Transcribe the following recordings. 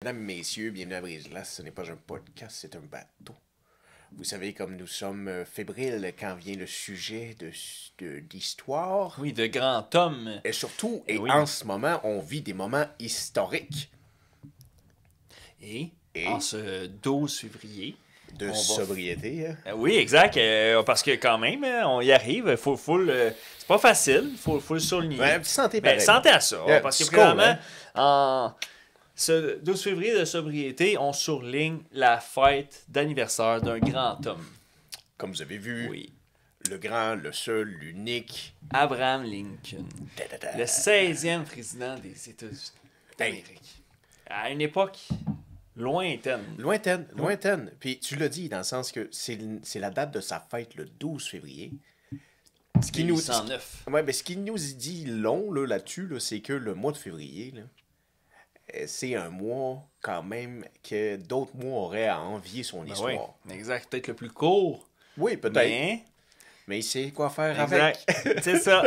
Mesdames, messieurs, bienvenue à Brise-Glace. Ce n'est pas un podcast, c'est un bateau. Vous savez, comme nous sommes fébriles quand vient le sujet d'histoire. Oui, de grands hommes. Et surtout, oui. En ce moment, on vit des moments historiques. Et en ce 12 février... De sobriété. Hein? Oui, exact. Parce que quand même, on y arrive. C'est pas facile. Faut le souligner. Ouais, santé pareil. Santé à ça. Yeah, parce que skull, vraiment, en ce 12 février de sobriété, on surligne la fête d'anniversaire d'un grand homme. Comme vous avez vu, Oui. le grand, le seul, l'unique. Abraham Lincoln. Le 16e président des États-Unis d'Amérique. À une époque lointaine. Lointaine. Puis tu l'as dit, dans le sens que c'est la date de sa fête, le 12 février. Ce qui nous dit long là-dessus, c'est que le mois de février, c'est un mois quand même que d'autres mois auraient à envier son histoire. Oui, exact. Peut-être le plus court. Oui, peut-être. Mais il sait quoi faire exact. Avec. C'est ça.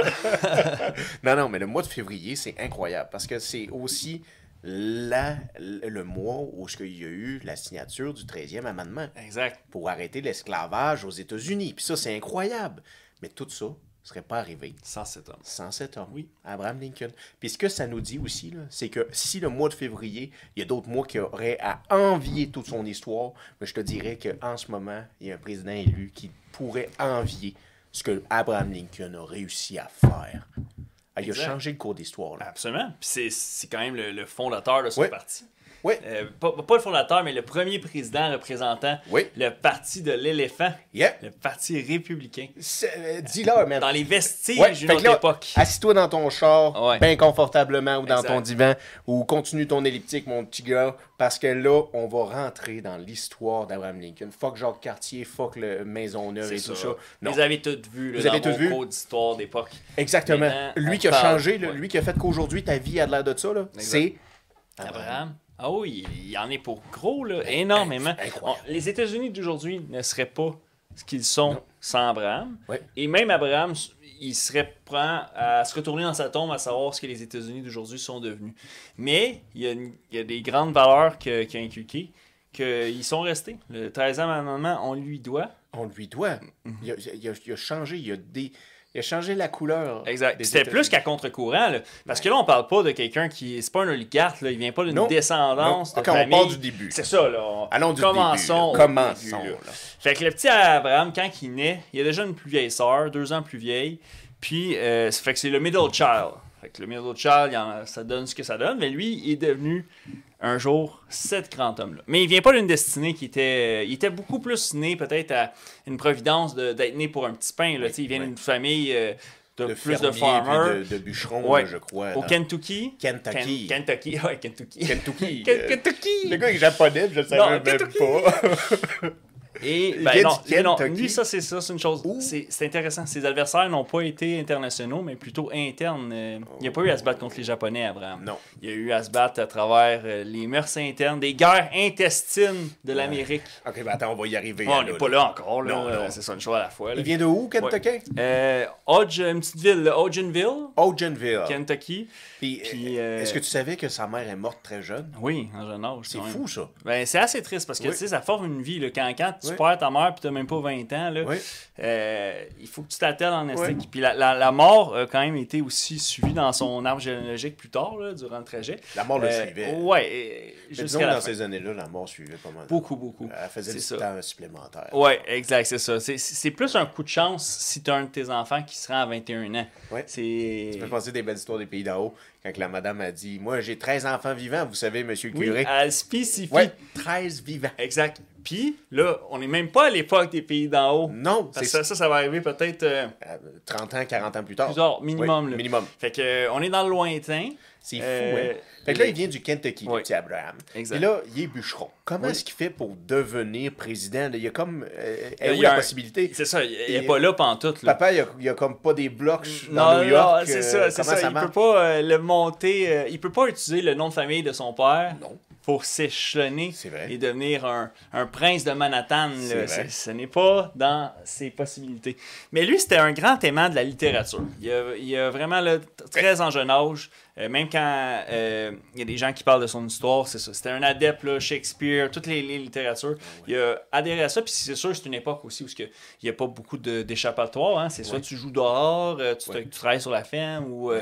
Non, mais le mois de février, c'est incroyable parce que c'est aussi le mois où il y a eu la signature du 13e amendement. Exact. Pour arrêter l'esclavage aux États-Unis. Puis ça, c'est incroyable. Mais tout ça ne serait pas arrivé. Sans cet homme. Sans cet homme. Oui. Abraham Lincoln. Puis ce que ça nous dit aussi, c'est que si le mois de février, il y a d'autres mois qui auraient à envier toute son histoire, mais je te dirais qu'en ce moment, il y a un président élu qui pourrait envier ce que Abraham Lincoln a réussi à faire. Il a changé le cours d'histoire. Là. Absolument. Puis c'est quand même le fondateur de son parti. Oui. Pas le fondateur, mais le premier président représentant le parti de l'éléphant, le parti républicain. Dis-leur, man. Dans les vestiges d'une autre époque. Assis-toi dans ton char, bien confortablement, ou dans ton divan, ou continue ton elliptique, mon petit gars, parce que là, on va rentrer dans l'histoire d'Abraham Lincoln. Fuck Jacques Cartier, fuck le Maisonneuve et tout ça. Non. Vous avez tout vu Vous avez dans mon cours d'histoire d'époque. Exactement. Lui qui a changé, lui qui a fait qu'aujourd'hui, ta vie a de l'air de ça, c'est Abraham. Ah oui, il y en est pour gros, là, énormément. Les États-Unis d'aujourd'hui ne seraient pas ce qu'ils sont sans Abraham. Ouais. Et même Abraham, il serait prêt à se retourner dans sa tombe à savoir ce que les États-Unis d'aujourd'hui sont devenus. Mais il y a des grandes valeurs qu'il a inculquées, qu'ils sont restés. Le 13e amendement, on lui doit. On lui doit. Il a changé, il a changé la couleur. Exact. C'était plus qu'à contre-courant. Là. Parce que là, on parle pas de quelqu'un qui... C'est pas un oligarque. Là. Il vient pas d'une descendance de famille. On part du début. C'est ça. Là. Allons du Commençons. début. Commençons. Fait que le petit Abraham, quand il naît, il a déjà une plus vieille sœur, 2 ans plus vieille. Puis, ça fait que c'est le middle child. Fait que le middle child, ça donne ce que ça donne. Mais lui, il est devenu un jour cet grand homme-là. Mais il vient pas d'une destinée qui était... Il était beaucoup plus né peut-être à une providence d'être né pour un petit pain. Là. Il vient d'une famille de plus de farmers. De bûcherons, je crois. Au Kentucky. Kentucky. Kentucky. Kentucky. Kentucky. Le gars est japonais, je le savais même pas. Et lui, c'est une chose. C'est intéressant. Ses adversaires n'ont pas été internationaux, mais plutôt internes. Il n'y a pas eu à se battre contre les Japonais, Abraham. Non. Il y a eu à se battre à travers les mœurs internes, des guerres intestines de l'Amérique. Ok, ben attends, on va y arriver. On n'est pas là encore. Là. Non. C'est ça, une chose à la fois. Là. Il vient de où, Kentucky? Une petite ville, Ogdenville. Kentucky. Puis est-ce que tu savais que sa mère est morte très jeune? Oui, en jeune âge. C'est fou, ça. Ben, c'est assez triste parce que ça forme une vie. Là, quand tu perds ta mère et tu n'as même pas 20 ans, là, il faut que tu t'attelles en esthétique. Puis la mort a quand même été aussi suivie dans son arbre généalogique plus tard, là, durant le trajet. La mort le suivait. Oui, jusqu'à la fin. Dans ces années-là, la mort suivait pas mal. Beaucoup. Elle faisait du temps supplémentaire. Oui, exact, c'est ça. C'est plus un coup de chance si tu as un de tes enfants qui se rend à 21 ans. Ouais. Tu peux penser des belles histoires des pays d'en haut. Quand la madame a dit « Moi, j'ai 13 enfants vivants, vous savez, monsieur le curé. » Elle spécifie. Oui, 13 vivants. Exact. Puis, là, on n'est même pas à l'époque des pays d'en haut. Non. Ça va arriver peut-être... 30 ans, 40 ans plus tard. Plus tard, minimum. Oui, minimum. Fait que on est dans le lointain. C'est fou, hein? Fait que là, il vient du Kentucky, le petit Abraham. Exact. Et là, il est bûcheron. Comment est-ce qu'il fait pour devenir président? Il y a comme... où la possibilité? C'est ça, il n'est pas là pantoute. Papa, il y a comme pas des blocs dans New York. Non, c'est ça. Il peut pas le monter... il peut pas utiliser le nom de famille de son père. Non. pour s'échelonner C'est vrai. et devenir un prince de Manhattan. Là. Ce n'est pas dans ses possibilités. Mais lui, c'était un grand aimant de la littérature. Il a vraiment, là, très en jeune âge, même quand il y a des gens qui parlent de son histoire, c'est ça. C'était un adepte, là, Shakespeare, toutes les littératures. Il a adhéré à ça, puis c'est sûr que c'est une époque aussi où il n'y a pas beaucoup d'échappatoires. Hein. C'est soit tu joues dehors, tu travailles sur la ferme, ou...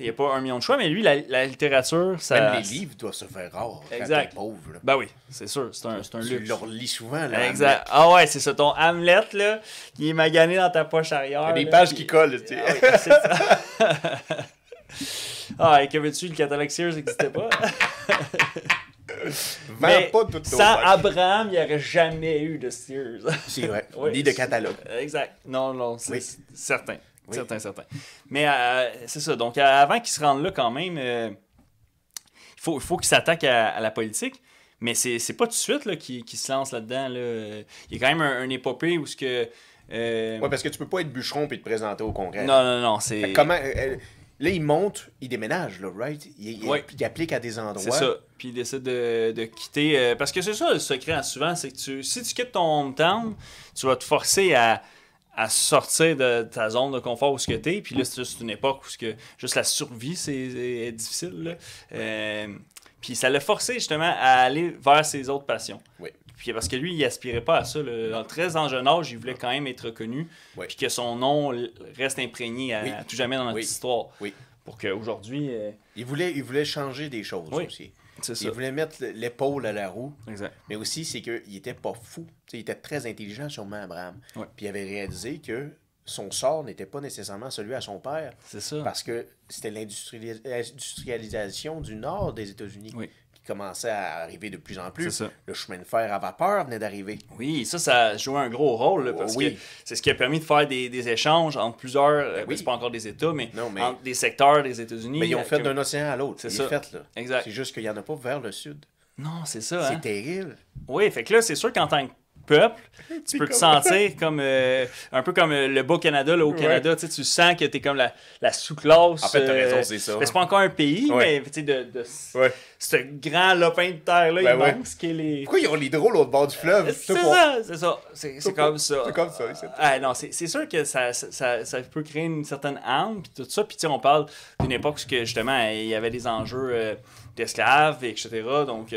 il n'y a pas un million de choix, mais lui, la littérature, ça... Même les livres doivent se faire rares exact. quand t'es pauvre. Là. Ben oui, c'est sûr, c'est un luxe. Tu le relis souvent, là. Exact. Ah ouais, c'est ça, ton Hamlet, là, qui est magané dans ta poche arrière. Il y a des là, pages puis... qui collent, tu sais. Ah, oui, c'est ça. Ah, et que veux-tu, le catalogue Sears n'existait pas. Mais pas toutes sans Abraham, il n'y aurait jamais eu de Sears. C'est vrai, oui, ni de catalogue. Exact. Non, c'est certain. Oui. Certain. Mais c'est ça. Donc, avant qu'il se rende là, quand même, il faut qu'il s'attaque à la politique. Mais c'est pas tout de suite là, qu'il se lance là-dedans. Là. Il y a quand même un épopée où ce que... Ouais, parce que tu peux pas être bûcheron et te présenter au congrès. Non, c'est... Comment... là, il monte, il déménage, là, right? Il applique à des endroits. C'est ça. Puis il décide de quitter... parce que c'est ça, le secret, souvent, c'est que si tu quittes ton hometown, tu vas te forcer à sortir de ta zone de confort où tu es. Puis là, c'est une époque où juste la survie est difficile. Là. Puis ça l'a forcé justement à aller vers ses autres passions. Oui. Puis parce que lui, il aspirait pas à ça. Très en jeune âge, il voulait quand même être reconnu. Oui. Puis que son nom reste imprégné à tout jamais dans notre histoire. Oui. Pour qu'aujourd'hui... Il voulait changer des choses aussi. C'est ça. Il voulait mettre l'épaule à la roue. Exact. Mais aussi, c'est qu'il était pas fou. T'sais, il était très intelligent, sûrement, Abraham. Ouais. Puis il avait réalisé que son sort n'était pas nécessairement celui à son père. C'est ça. Parce que c'était l'industrialisation du nord des États-Unis qui commençait à arriver de plus en plus. C'est ça. Le chemin de fer à vapeur venait d'arriver. Oui, ça jouait un gros rôle là, parce que c'est ce qui a permis de faire des échanges entre plusieurs, c'est pas encore des États, mais entre des secteurs des États-Unis. Mais ils ont fait d'un océan à l'autre. C'est ça. Fait, là. Exact. C'est juste qu'il n'y en a pas vers le sud. Non, c'est ça. C'est terrible. Oui, fait que là, c'est sûr qu'en tant que peuple, tu peux te sentir comme un peu comme le Bas-Canada là, au Canada, tu sens que t'es comme la sous-classe. En fait, t'as raison, c'est ça. C'est pas encore un pays, mais tu sais, de ce grand lopin de terre-là immense qui est les... Pourquoi ils ont l'hydro l'autre bord du fleuve? C'est ça. C'est comme ça. C'est comme ça. Non, c'est sûr que ça peut créer une certaine âme, puis tout ça. Puis on parle d'une époque où justement, il y avait des enjeux d'esclaves, etc. Donc,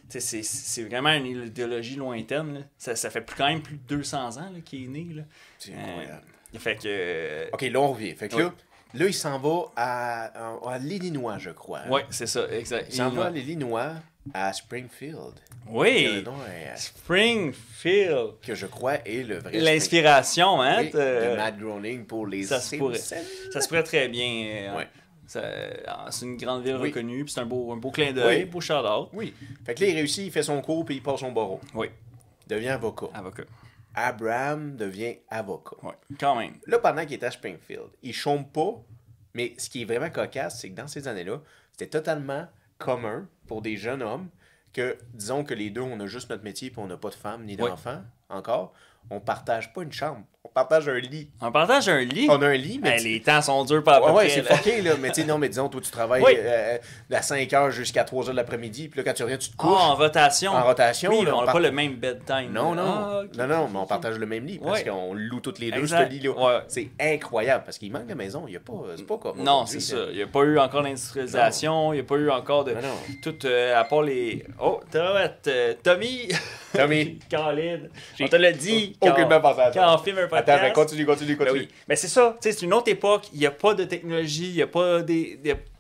c'est vraiment une idéologie lointaine. Là. Ça fait quand même plus de 200 ans qu'il est né. Là. C'est incroyable. Fait que... OK, là, on revient. Fait que là, il s'en va à l'Illinois, je crois. Oui, c'est ça, exact. Il s'en va à l'Illinois, à Springfield. Oui, Springfield. Que je crois est le vrai l'inspiration, hein? Oui, de Matt Groening pour les Simpsons. Ça se pourrait très bien. C'est une grande ville reconnue, puis c'est un beau clin d'œil, beau shout-out. Oui. Fait que là, il réussit, il fait son cours, puis il passe son barreau. Oui. Il devient avocat. Abraham devient avocat. Oui, quand même. Là, pendant qu'il était à Springfield, il chôme pas, mais ce qui est vraiment cocasse, c'est que dans ces années-là, c'était totalement commun pour des jeunes hommes que, disons que les deux, on a juste notre métier puis on n'a pas de femme ni d'enfant encore, on partage pas une chambre. On partage un lit. On partage un lit? On a un lit, mais... les temps sont durs par après. Ouais, c'est fucké, là. Mais tu sais, non, mais disons, toi, tu travailles à 5 h jusqu'à 3 h de l'après-midi, puis là, quand tu reviens, tu te couches. En rotation. En rotation. Oui, là, on n'a pas le même bedtime. Non, mais on partage le même lit, parce qu'on loue toutes les deux, ce lit-là. Ouais. C'est incroyable, parce qu'il manque de maison. Il y a pas... C'est pas comme... Non, c'est ça. Il n'y a pas eu encore d'industrialisation, il n'y a pas eu encore de... Tout, à part les... Oh, Tommy! Khalid! On te l'a dit! Aucunement pensé à ça. Quand on filme un podcast... Attends, mais continue. Ben oui. Mais c'est ça, c'est une autre époque, il n'y a pas de technologie, il n'y a pas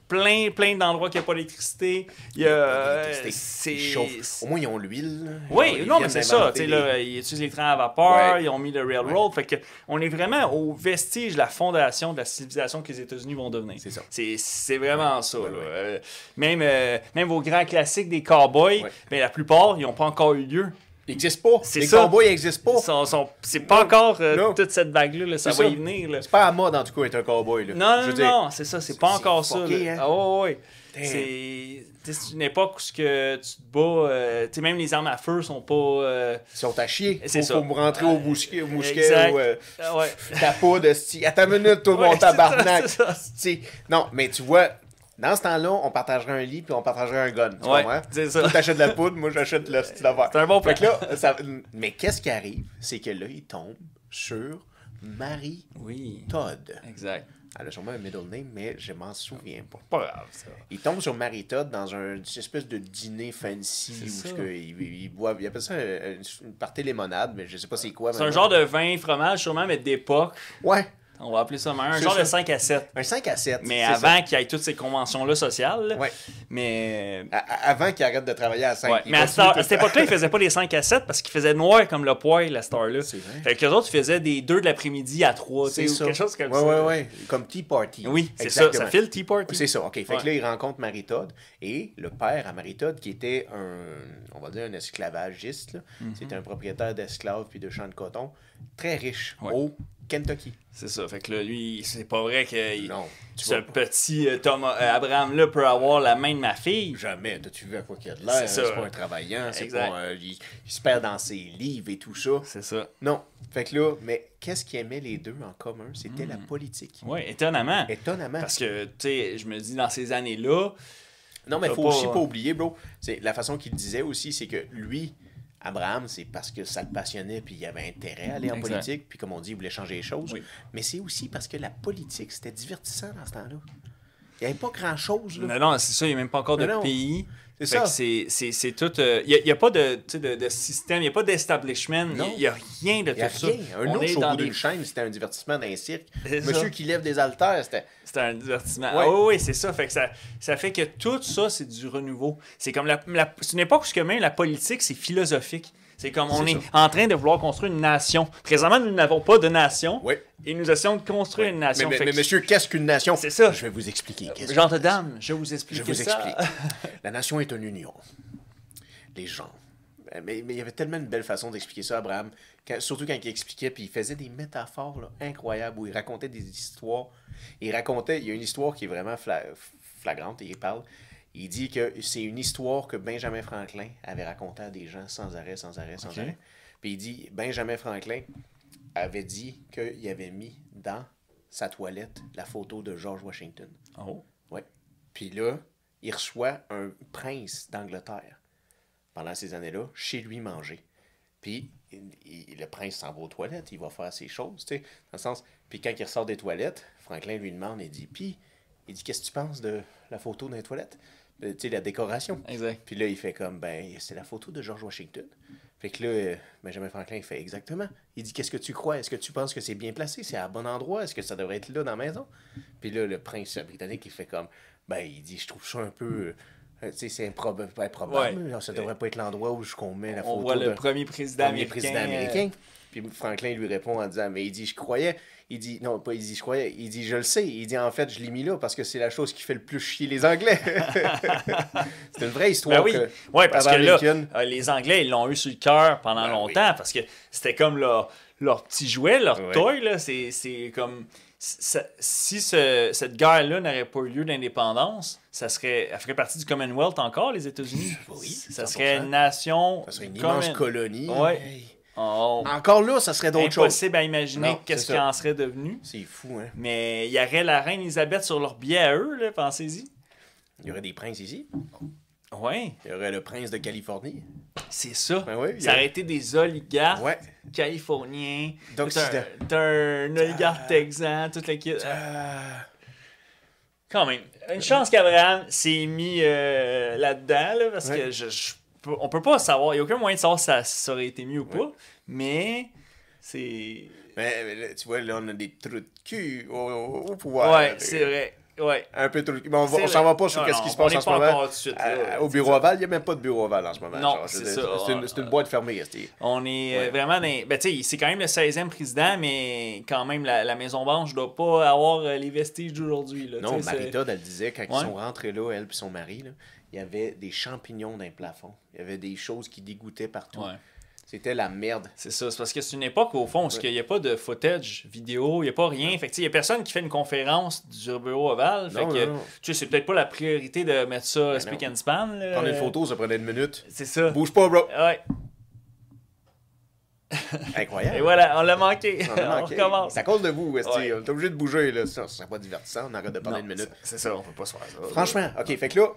plein d'endroits qui n'ont pas d'électricité. Il y a... c'est chauffe. Au moins, ils ont l'huile. Oui, non, mais c'est ça. Là, ils utilisent les trains à vapeur, ils ont mis le railroad. Fait que on est vraiment au vestige de la fondation de la civilisation que les États-Unis vont devenir. C'est ça. C'est vraiment ça. Là. Même vos grands classiques des cowboys, ben, la plupart, ils n'ont pas encore eu lieu. Ils n'existent pas. Les cowboys n'existent pas. C'est pas encore toute cette vague-là. Là, ça va y venir. Là. C'est pas à mode, en tout cas, être un cowboy. Là. Non, c'est ça. C'est pas encore ça. Hein? Oui. C'est une époque où tu te bats. Même les armes à feu sont pas. Ils sont à chier. Il faut me rentrer au mousquet exact. Ta peau de style. Attends une minute, tout mon tabarnak. Non, mais tu vois. Dans ce temps-là, on partagerait un lit puis on partagerait un gun. Tu comprends? C'est ça. Toi, t'achètes de la poudre, moi, j'achète le style d'affaires. C'est un bon plan. Fait que là, mais qu'est-ce qui arrive? C'est que là, il tombe sur Marie Todd. Exact. Elle a sûrement un middle name, mais je m'en souviens pas. Pas grave, ça. Il tombe sur Marie Todd dans une espèce de dîner fancy où il boit. Il appelle ça une partie limonade, mais je sais pas c'est quoi. C'est un genre de vin fromage, sûrement, mais d'époque. Ouais. On va appeler ça un genre de 5 à 7. Un 5 à 7. Mais avant qu'il y ait toutes ces conventions-là sociales. Là, ouais. Mais. Avant qu'il arrête de travailler à 5. Ouais. Mais à cette époque-là, ils faisaient pas les 5 à 7 parce qu'ils faisaient noir comme le poil, la star-là. C'est vrai. Fait que les autres, ils faisaient des 2 de l'après-midi à 3. C'est ça. Quelque chose comme ça. Ouais. Comme Tea Party. Oui, c'est ça. Ça fait le Tea Party. C'est ça. OK. Fait que là, il rencontre Marie Todd et le père à Marie Todd, qui était on va dire un esclavagiste. C'était un propriétaire d'esclaves puis de champs de coton. Très riche au Kentucky. C'est ça. Fait que là, lui, c'est pas vrai que ce pas. petit Abraham-là peut avoir la main de ma fille. Jamais. T'as-tu vu à quoi qu'il a de l'air? C'est pas un travaillant. C'est pas il se perd dans ses livres et tout ça. C'est ça. Non. Fait que là, mais qu'est-ce qui aimaient les deux en commun? C'était la politique. Oui, étonnamment. Parce que, tu sais, je me dis, dans ces années-là... Non, mais il faut aussi pas oublier, bro. C'est la façon qu'il disait aussi, c'est que lui... Abraham, c'est parce que ça le passionnait puis il avait intérêt à aller en politique. Puis comme on dit, il voulait changer les choses. Oui. Mais c'est aussi parce que la politique, c'était divertissant dans ce temps-là. Il n'y avait pas grand-chose. Là. Non, c'est ça. Il n'y a même pas encore de pays. C'est ça. C'est tout... Il n'y a pas de système, il n'y a pas d'establishment. Il n'y a rien de tout ça. Un autre au bout d'une chaîne, c'était un divertissement d'un cirque. Monsieur qui lève des haltères, c'était un divertissement. Oui, c'est ça. Fait que ça fait que tout ça, c'est du renouveau. C'est comme c'est une époque où même la politique, c'est philosophique. C'est comme on est en train de vouloir construire une nation. Présentement, nous n'avons pas de nation. Oui. Et nous essayons de construire une nation. Mais monsieur, qu'est-ce qu'une nation? C'est ça. Je vais vous expliquer. Genre dame, je vous explique. explique. La nation est une union. Les gens. Mais il y avait tellement une belle façon d'expliquer ça, Abraham. Surtout quand il expliquait, puis il faisait des métaphores là, incroyables où il racontait des histoires. Il y a une histoire qui est vraiment flagrante et il parle. Il dit que c'est une histoire que Benjamin Franklin avait racontée à des gens sans arrêt. Puis il dit, Benjamin Franklin avait dit qu'il avait mis dans sa toilette la photo de George Washington. Oh. Ouais. Puis là, il reçoit un prince d'Angleterre pendant ces années-là, chez lui manger. Puis le prince s'en va aux toilettes, il va faire ses choses, tu sais, dans le sens... Puis quand il ressort des toilettes, Franklin lui demande, il dit, qu'est-ce que tu penses de la photo dans les toilettes? Tu sais, la décoration. Exact. Puis là, il fait comme, c'est la photo de George Washington. Fait que là, Benjamin Franklin, il fait exactement. Il dit, qu'est-ce que tu crois? Est-ce que tu penses que c'est bien placé? C'est à bon endroit? Est-ce que ça devrait être là dans la maison? Puis là, le prince britannique, il fait comme, il dit, je trouve ça un peu... tu sais, c'est improbable. Ouais. Ça devrait pas être l'endroit où qu'on met la photo. On voit le premier président américain. Puis Franklin lui répond en disant, mais il dit, je croyais... Il dit, non, pas il dit, je croyais. Il dit, je le sais. Il dit, en fait, je l'ai mis là parce que c'est la chose qui fait le plus chier les Anglais. C'est une vraie histoire. Oui, parce que là, les Anglais, ils l'ont eu sur le cœur pendant longtemps parce que c'était comme leur petit jouet, leur toy. Là, c'est comme... Si cette guerre-là n'aurait pas eu lieu d'indépendance, elle ferait partie du Commonwealth encore, les États-Unis. Oui, ça serait une nation... Ça serait une immense colonie. Ouais. Hey. Encore là, ça serait d'autres choses. Impossible à imaginer qu'est-ce qu'il en serait devenu. C'est fou, hein. Mais il y aurait la reine Elisabeth sur leur billet à eux, là, pensez-y. Il y aurait des princes ici. Oui. Il y aurait le prince de Californie. C'est ça. Ben oui, ça aurait été des oligarques californiens. Donc, t'as un oligarque texan, toute l'équipe. Quand même. Une chance qu'Abraham s'est mis là-dedans, là, parce que on peut pas savoir. Il n'y a aucun moyen de savoir si ça aurait été mieux ou pas. Mais c'est... Mais là, tu vois, là, on a des trous de cul au pouvoir. Ouais, c'est vrai. Ouais. Un peu trop. Mais on s'en va pas sur ce qui se passe en ce moment. Au bureau Oval, il n'y a même pas de bureau Oval en ce moment. Non, c'est ça. C'est une boîte fermée. On est vraiment dans... Ben, tu sais, c'est quand même le 16e président, mais quand même, la Maison-Blanche ne doit pas avoir les vestiges d'aujourd'hui. Non, Marie Todd, elle disait, quand ils sont rentrés là, elle et son mari, là, il y avait des champignons dans les plafonds. Il y avait des choses qui dégoûtaient partout. Ouais. C'était la merde. C'est ça. C'est parce que c'est une époque, au fond, où il n'y a pas de footage vidéo, il n'y a pas rien. Fait que, il n'y a personne qui fait une conférence du bureau Oval. Fait que, tu sais, c'est peut-être pas la priorité de mettre ça speak and span. Là. Prendre une photo, ça prenait une minute. C'est ça. Bouge pas, bro. Ouais. Incroyable. Et voilà, on l'a manqué. On recommence. C'est à cause de vous, Westy. Ouais. On est obligé de bouger, là. Ça serait pas divertissant. On arrête de parler une minute. C'est ça, on peut pas se faire ça. Franchement, OK, fait que là,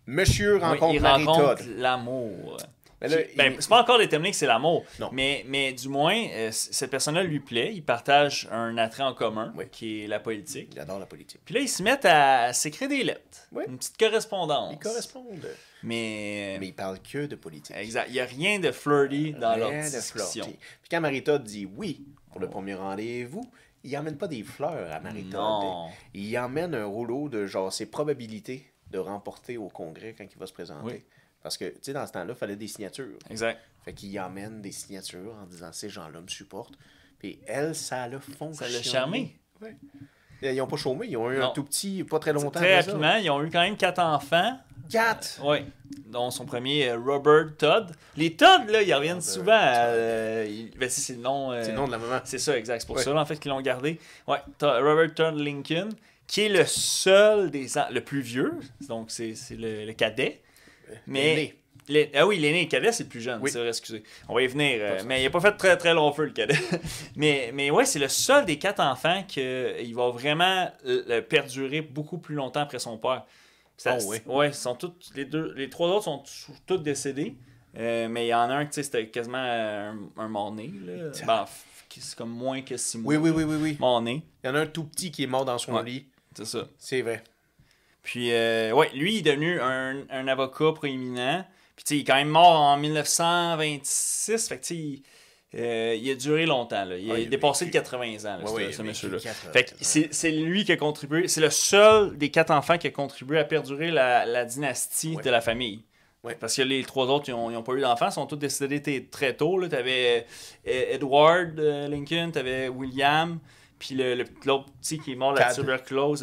monsieur rencontre il Marie rencontre Todd. l'amour. Ben là, C'est pas encore déterminé que c'est l'amour, Non. mais du moins, cette personne-là lui plaît. Ils partagent un attrait en commun, Oui. qui est la politique. Il adore la politique. Puis là, ils se mettent à s'écrire des lettres. Oui. Une petite correspondance. Ils correspondent. Mais ils parlent que de politique. exact. Il n'y a rien de flirty dans leur Rien de discussion. flirty. Puis quand Marie Todd dit oui pour le premier rendez-vous, il emmène pas des fleurs à Marie Todd. Non. Il emmène un rouleau de genre ses probabilités de remporter au Congrès quand il va se présenter. Oui. Parce que, tu sais, dans ce temps-là, il fallait des signatures. Exact. Fait qu'il emmène des signatures en disant ces gens-là me supportent. Puis elle, ça l'a fonctionné. Ça l'a charmé. Ouais. Ils n'ont pas chômé, ils ont eu un Non. tout petit, pas très longtemps. Très après ça. rapidement, ils ont eu quand même 4 enfants. 4! Oui. Dont son premier, Robert Todd. Les Todd, là, ils reviennent souvent à. Ben, c'est le nom. C'est le nom de la maman. C'est ça, exact. C'est pour Ouais. ça, en fait, qu'ils l'ont gardé. Ouais, Robert Todd Lincoln, qui est le seul le plus vieux. Donc, c'est le cadet. Mais. Ah oui, l'aîné, le cadet, c'est le plus jeune. Oui. C'est vrai, excusez. On va y venir. Mais il n'a pas fait très très long feu, le cadet. mais ouais, c'est le seul des 4 enfants qu'il va vraiment perdurer beaucoup plus longtemps après son père. Oui. Ouais, ils sont tous, les 3 autres sont tous décédés. Mais il y en a un, tu sais, c'était quasiment un mort-né. Ben, c'est comme moins que 6 mois. Oui. Mort-né. Il y en a un tout petit qui est mort dans son lit. C'est ça. C'est vrai. Puis, ouais, lui, il est devenu un avocat proéminent. Puis, tu sais, il est quand même mort en 1926. Fait que, tu sais, il a duré longtemps. Là. Il a dépassé le 80 ans, là, ce monsieur-là. Fait que c'est lui qui a contribué. C'est le seul des 4 enfants qui a contribué à perdurer la dynastie de la famille. Ouais. Parce que les 3 autres, ils n'ont pas eu d'enfants. Ils sont tous décédés très tôt. Tu avais Edward Lincoln, tu avais William. Puis l'autre petit qui est mort de la tuberculose,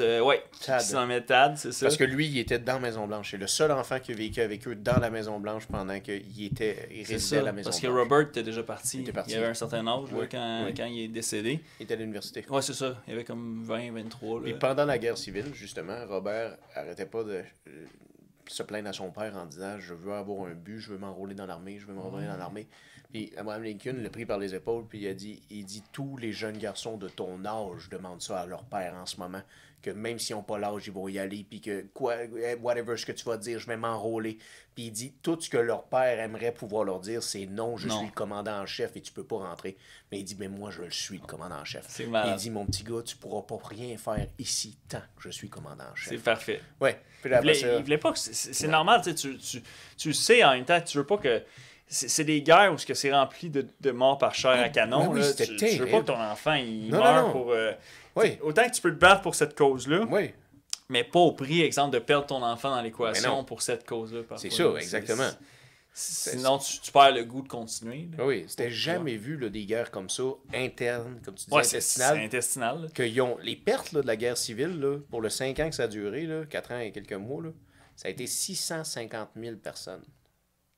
Tad. qui s'en met Tad, c'est ça. Parce que lui, il était dans la Maison-Blanche. C'est le seul enfant qui a vécu avec eux dans la Maison-Blanche pendant qu'il résidait à la Maison-Blanche. Parce que Robert était déjà parti. Il avait un certain âge quand il est décédé. Il était à l'université. Ouais, c'est ça. Il avait comme 20, 23. Et pendant la guerre civile, justement, Robert arrêtait pas de se plaindre à son père en disant « Je veux avoir un but, je veux m'enrôler dans l'armée, je veux m'enrôler dans l'armée. » Puis Abraham Lincoln l'a pris par les épaules, puis il dit tous les jeunes garçons de ton âge demandent ça à leur père en ce moment, que même s'ils n'ont pas l'âge, ils vont y aller, puis que whatever ce que tu vas dire, je vais m'enrôler. Puis il dit tout ce que leur père aimerait pouvoir leur dire, c'est non, je suis le commandant en chef et tu peux pas rentrer. Mais il dit mais moi je suis le commandant en chef. C'est malade. Il dit mon petit gars, tu pourras pas rien faire ici tant que je suis commandant en chef. C'est parfait. Ouais. Puis il voulait pas que c'est normal, tu sais en même temps, tu veux pas que c'est des guerres où c'est rempli de morts par chair à canon. Oui, là. Tu veux pas que ton enfant il meure pour. Autant que tu peux te battre pour cette cause-là, mais pas au prix, exemple, de perdre ton enfant dans l'équation pour cette cause-là. C'est ça, exactement. Sinon, tu perds le goût de continuer. Là. Oui, c'était jamais vu là, des guerres comme ça, internes, comme tu disais, intestinales. C'est intestinal. Les pertes là, de la guerre civile, là, pour le 5 ans que ça a duré, là, 4 ans et quelques mois, là, ça a été 650 000 personnes.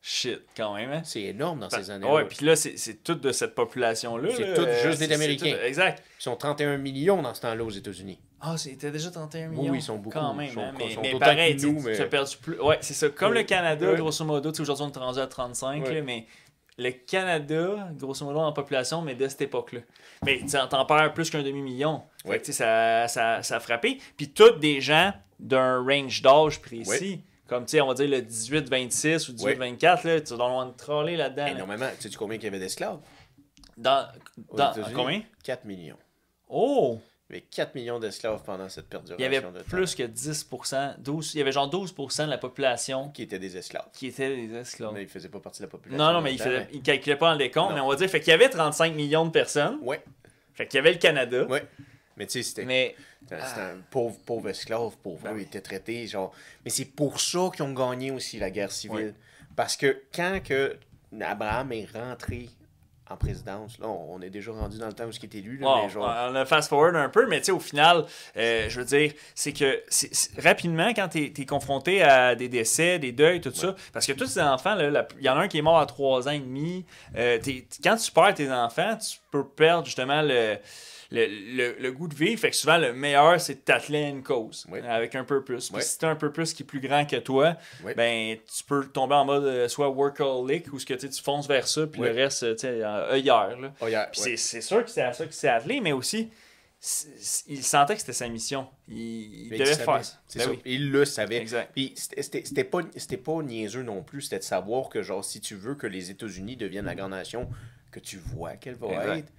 Shit, quand même, hein? C'est énorme dans ces années-là. Ouais, puis là, c'est tout de cette population-là. C'est tout juste des Américains. Exact. Ils sont 31 millions dans ce temps-là aux États-unis. Ah, c'était déjà 31 millions. Oui, ils sont beaucoup. Quand même, mais pareil, nous, tu as perdu plus. Ouais, c'est ça. Comme le Canada, grosso modo, aujourd'hui, on est rendu à 35, là, mais le Canada, grosso modo, en population, mais de cette époque-là. Mais tu en perds plus qu'un demi-million. Fait que, ça a frappé. Puis tous des gens d'un range d'âge précis. Comme, tu sais, on va dire le 18-26 ou 18-24, là, tu dois en troller là-dedans. Énormément. Sais-tu combien il y avait d'esclaves? Dans combien? 4 millions. Oh! Il y avait 4 millions d'esclaves pendant cette perduration de temps. Il y avait de plus que 10%. Il y avait genre 12% de la population qui étaient des esclaves. Mais ils ne faisaient pas partie de la population. Non, mais ils ne calculaient pas en décompte. Mais on va dire fait qu'il y avait 35 millions de personnes. Ouais. Fait qu'il y avait le Canada. Ouais. Mais tu sais, c'était un pauvre esclave, pauvre. Ils étaient traités, genre. Mais c'est pour ça qu'ils ont gagné aussi la guerre civile. Parce que quand Abraham est rentré en présidence, là, on est déjà rendu dans le temps où il est élu. Là, mais genre... On a fast-forward un peu, mais tu sais, au final, je veux dire, c'est que rapidement, quand tu es confronté à des décès, des deuils, tout ça, parce que tous ces enfants, il y en a un qui est mort à 3 ans et demi. Quand tu perds tes enfants, tu peux perdre justement le goût de vivre. Fait que souvent, le meilleur, c'est de t'atteler à une cause, avec un purpose. Puis si tu as un purpose qui est plus grand que toi, ben tu peux tomber en mode soit workaholic, ou ce que tu fonces vers ça, puis le reste, tu sais, œillère. Puis c'est sûr que c'est à ça qu'il s'est attelé, mais aussi, il sentait que c'était sa mission. Il devait faire ça. C'est ça. Il le savait. Exact. Puis c'était pas niaiseux non plus. C'était de savoir que, genre, si tu veux que les États-Unis deviennent la grande nation que tu vois qu'elle va être,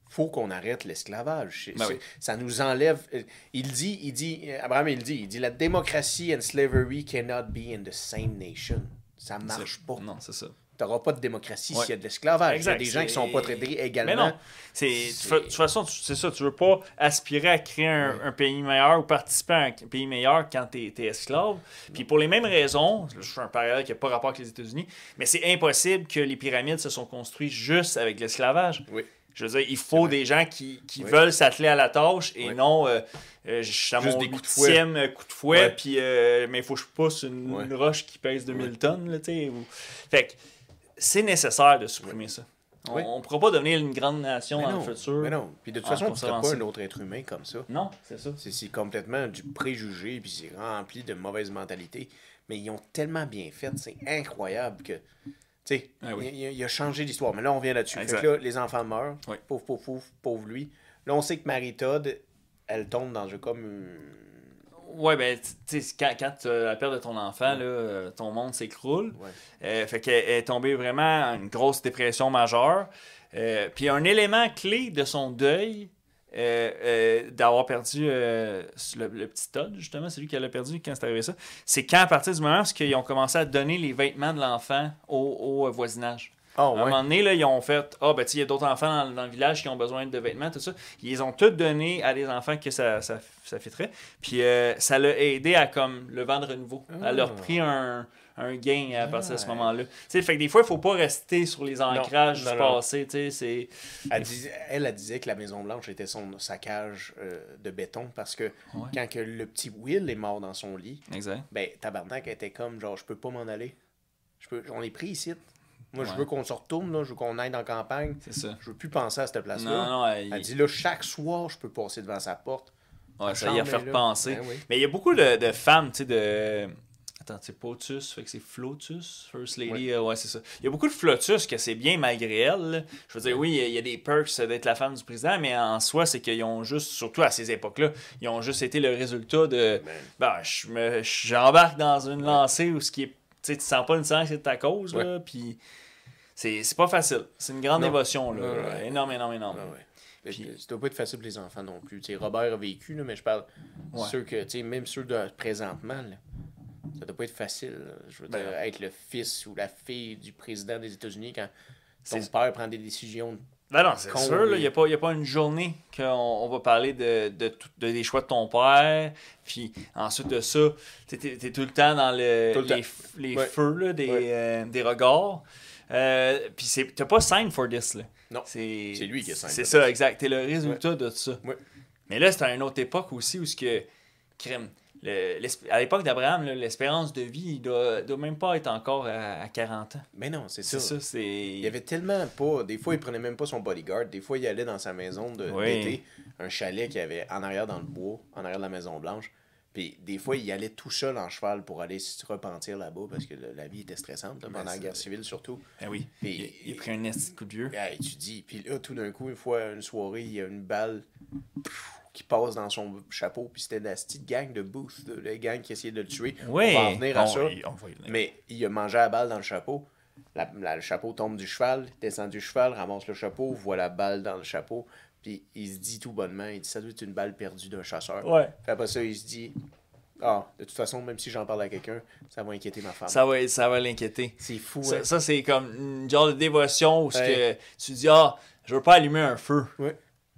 faut qu'on arrête l'esclavage. Ça nous enlève. Abraham, il dit, la démocratie and slavery cannot be in the same nation. Ça marche pas. Non, c'est ça. Tu n'auras pas de démocratie s'il y a de l'esclavage. Il y a des gens qui ne sont pas traités également. Mais non. De toute façon, c'est ça. Tu ne veux pas aspirer à créer un pays meilleur ou participer à un pays meilleur quand tu es esclave. Puis pour les mêmes raisons, je fais un parallèle qui n'a pas rapport avec les États-Unis, mais c'est impossible que les pyramides se sont construites juste avec l'esclavage. Oui. Je veux dire, il faut des gens qui veulent s'atteler à la tâche et non je suis à mon 8e coup de fouet, puis, mais il faut que je pousse une roche qui pèse 2000 tonnes. Là, fait que c'est nécessaire de supprimer ça. On ne pourra pas devenir une grande nation dans le futur. Mais non. Puis de toute façon, tu ne seras pas un autre être humain comme ça. Non, c'est ça. C'est complètement du préjugé, puis c'est rempli de mauvaise mentalité. Mais ils ont tellement bien fait, c'est incroyable que... Tu sais, il a changé l'histoire. Mais là, on vient là-dessus. Fait que là, les enfants meurent. Oui. Pauvre lui. Là, on sait que Mary Todd, elle tombe dans un comme... Ouais, ben, tu sais, quand tu as la perte de ton enfant, là, ton monde s'écroule. Fait qu'elle est tombée vraiment en une grosse dépression majeure. Puis un élément clé de son deuil, d'avoir perdu le petit Todd, justement, c'est lui qui l'a perdu quand c'est arrivé ça, c'est quand, à partir du moment où ils ont commencé à donner les vêtements de l'enfant au voisinage. À un moment donné, là, ils ont fait il y a d'autres enfants dans le village qui ont besoin de vêtements, tout ça. Ils les ont tous donnés à des enfants que ça fitterait. Puis ça l'a aidé à comme le vent de renouveau. Elle leur pris un gain à partir de ce moment-là. Fait que des fois, il ne faut pas rester sur les ancrages du passé. Elle disait que la Maison-Blanche était sa cage de béton parce que quand que le petit Will est mort dans son lit, ben tabarnak était comme genre je peux pas m'en aller. On est pris ici. Moi, je veux qu'on se retourne, là, je veux qu'on aille dans la campagne. C'est ça. Je veux plus penser à cette place-là. Elle dit là, chaque soir, je peux passer devant sa porte. Ça y a fait penser. Ben oui. Mais il y a beaucoup de femmes, tu sais, de... Attends, c'est Potus, fait que c'est Flotus, First Lady, c'est ça. Il y a beaucoup de Flotus que c'est bien malgré elle. Là. Je veux dire, oui, il y a des perks d'être la femme du président, mais en soi, c'est qu'ils ont juste, surtout à ces époques-là, ils ont juste été le résultat de... j'embarque dans une lancée où ce qui est... Tu sais, tu sens pas nécessairement que c'est de ta cause, là, puis... C'est pas facile. C'est une grande émotion, là. Énorme. Puis, ça doit pas être facile pour les enfants non plus. T'sais, Robert a vécu, là, mais je parle ceux que, même ceux de présentement, là, ça doit pas être facile. Là. Je veux dire, être le fils ou la fille du président des États-Unis quand ton père prend des décisions. Non, c'est sûr. Il n'y a pas une journée qu'on va parler des choix de ton père. Puis ensuite de ça, t'es tout le temps dans les feux là, des regards. Puis t'as pas sign for this, là. Non, c'est lui qui a sign. C'est ça, exact. T'es le résultat de ça. Mais là, c'était à une autre époque aussi où ce que... à l'époque d'Abraham, l'espérance de vie, il doit même pas être encore à 40 ans. Mais non, c'est ça. Il y avait tellement pas... Des fois, il prenait même pas son bodyguard. Des fois, il allait dans sa maison d'été, un chalet qu'il y avait en arrière dans le bois, en arrière de la Maison-Blanche. Puis des fois, il allait tout seul en cheval pour aller se repentir là-bas parce que la vie était stressante, pendant la guerre civile surtout. Oui, puis, il a pris un petit coup de vieux. Tu dis, puis là, tout d'un coup, une soirée, il y a une balle qui passe dans son chapeau, puis c'était la petite gang de Booth, la gang qui essayait de le tuer. Oui, on va en venir à ça. Mais il a mangé la balle dans le chapeau. Le chapeau tombe du cheval, descend du cheval, ramasse le chapeau, voit la balle dans le chapeau. Puis il se dit tout bonnement, il dit ça doit être une balle perdue d'un chasseur. Puis après ça, il se dit de toute façon, même si j'en parle à quelqu'un, ça va inquiéter ma femme. Ça va l'inquiéter. C'est fou. Ça c'est comme une genre de dévotion où que tu dis je veux pas allumer un feu.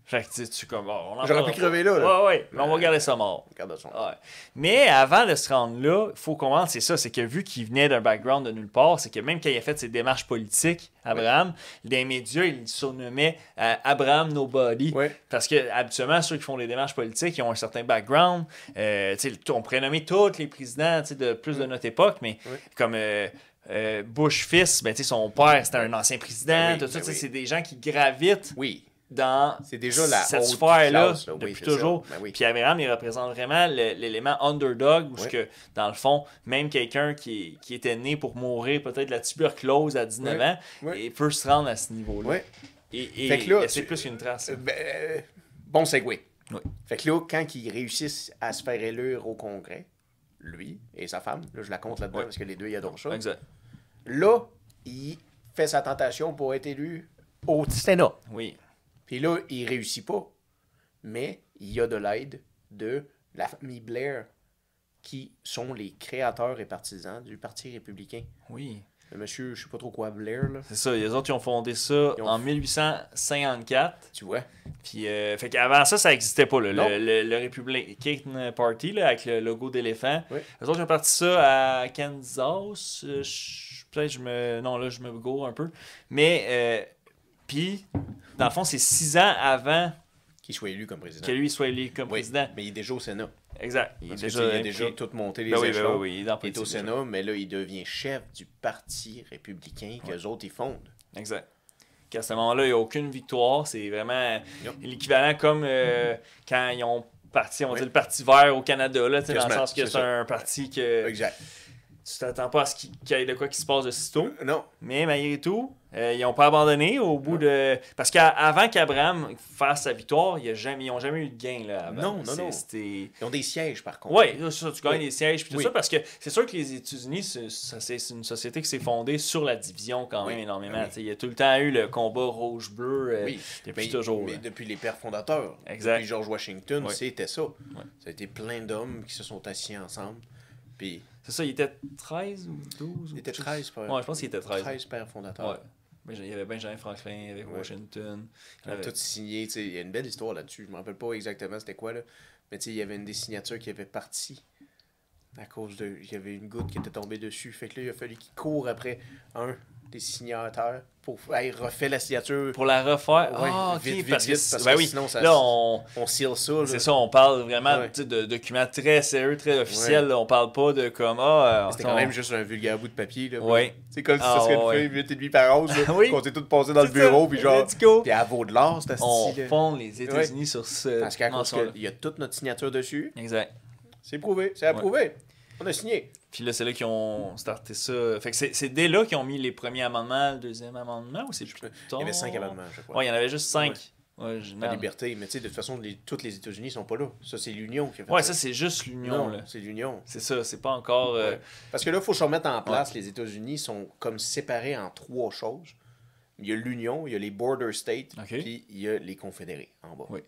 Fait que tu comme j'aurais pu crever là. Mais on va garder ça mort. Ouais. Mais avant de se rendre là, il faut comprendre, c'est que vu qu'il venait d'un background de nulle part, c'est que même quand il a fait ses démarches politiques, Abraham, les médias, ils le surnommaient Abraham Nobody. Parce que habituellement, ceux qui font des démarches politiques, ils ont un certain background. On pourrait nommer tous les présidents de notre époque, mais comme Bush fils, son père, c'était un ancien président. C'est des gens qui gravitent. dans c'est déjà la cette haute sphère-là classe, là. Oui, depuis c'est toujours. ça. Ben oui. Puis Abraham, il représente vraiment l'élément underdog, où que, dans le fond, même quelqu'un qui était né pour mourir peut-être de la tuberculose à 19 ans, et peut se rendre à ce niveau-là. Ouais. Et Fait que là, c'est plus qu'une trace. Bon segue. Oui. Fait que là, quand ils réussissent à se faire élire au Congrès, lui et sa femme, là, je la compte là-dedans parce que les deux, ils adorent ça. Exact. Là, il fait sa tentation pour être élu au Sénat. Oui. Puis là, il réussit pas. Mais il y a de l'aide de la famille Blair, qui sont les créateurs et partisans du Parti républicain. Oui. Le monsieur, je sais pas trop quoi, Blair, là. C'est ça, les autres, ils ont fondé ça en 1854. Tu vois? Puis, fait qu'avant ça n'existait pas, là, Non. le Republican Party, là, avec le logo d'éléphant. Oui. Les autres, ils ont parti ça à Kansas. Peut-être je me gourre un peu. Mais, puis, dans le fond, c'est 6 ans avant Qu'il soit élu comme président. que lui soit élu comme président. Mais il est déjà au Sénat. Exact. Il a déjà tout monté les Ben oui, échelons. oui, il est au Sénat, mais là, il devient chef du Parti républicain qu'eux autres, ils fondent. Exact. Qu'à ce moment-là, il n'y a aucune victoire. C'est vraiment l'équivalent comme quand ils ont parti, on dit le Parti vert au Canada, là, dans le sens que c'est un parti que exact. tu t'attends pas à ce qu'il y ait de quoi qui se passe de sitôt. Non. Mais malgré tout, ils n'ont pas abandonné au bout de... Parce qu'avant qu'Abraham fasse sa victoire, ils n'ont jamais eu de gain. Là, non. Ils ont des sièges, par contre. Oui, tu gagnes des sièges. Puis tout ça, parce que c'est sûr que les États-Unis, c'est une société qui s'est fondée sur la division quand même énormément. Il y a tout le temps eu le combat rouge-bleu depuis toujours. Mais depuis les pères fondateurs, depuis George Washington, c'était ça. Ça a été plein d'hommes qui se sont assis ensemble. Puis... C'est ça, il était 13 ou 12? Il était 13, père. Ouais, je pense qu'il était 13. 13 pères fondateurs. Ouais. Mais il y avait Benjamin Franklin, avec Washington. Ils ont tous signé. Il y a une belle histoire là-dessus. Je me rappelle pas exactement c'était quoi, là. Mais il y avait une des signatures qui avait parti à cause de... Il y avait une goutte qui était tombée dessus. Fait que là, il a fallu qu'il court après un des signataires pour refait la signature. Pour la refaire? Ouais, OK, vite, parce que sinon, ça, là, on seal ça. Là. C'est ça, on parle vraiment de documents très sérieux, très officiels. Là, on parle pas de comme... C'était quand même juste un vulgaire bout de papier. Là, c'est comme si ça serait une feuille 8,5 par 11. Qu'on s'est tous passés dans le bureau. Puis genre... Puis à vaut de l'or, cette on fonde les États-Unis sur ce... Parce qu'à cause qu'il y a toute notre signature dessus. Exact. C'est prouvé, c'est approuvé. On a signé. Puis là, c'est là qu'ils ont starté ça. Fait que c'est dès là qu'ils ont mis les premiers amendements, le deuxième amendement, ou c'est plus tard? Il y avait 5 amendements, je crois. Ouais, il y en avait juste 5. Ouais, la liberté, mais tu sais, de toute façon, tous les États-Unis sont pas là. Ça, c'est l'Union qui a fait ça. Ouais, ça, c'est juste l'Union. Non, c'est l'Union. C'est ça, c'est pas encore... Parce que là, il faut se remettre en place. Les États-Unis sont comme séparés en 3 choses. Il y a l'Union, il y a les border states, puis il y a les confédérés en bas. Oui.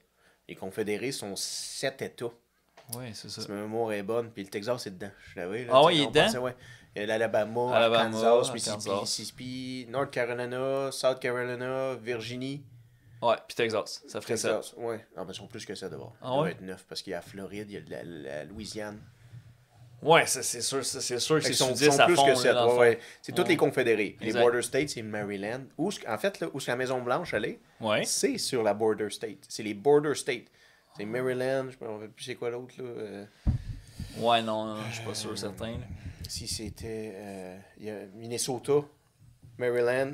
Les confédérés sont 7 États. Oui, c'est ça. Si ma mémoire est bonne, puis le Texas, c'est dedans. Je l'avais, là, oui, il est dedans? Il y a l'Alabama, Kansas, Mississippi, North Carolina, South Carolina, Virginie. Ouais, puis Texas. Ça ferait ça. Ouais. Ah, ben, ils sont plus que ça d'abord. Ah, ouais? Il doit être 9 parce qu'il y a la Floride, il y a la Louisiane. Ouais, c'est sûr que c'est sont plus que 7. C'est tous les confédérés. Les border states, c'est Maryland. En fait, là, où la Maison-Blanche allait, c'est sur la border state. C'est les border states. C'est Maryland, je ne me rappelle plus c'est quoi l'autre, là. Ouais, non, je suis pas sûr certain. Là. Si c'était... il y a Minnesota, Maryland,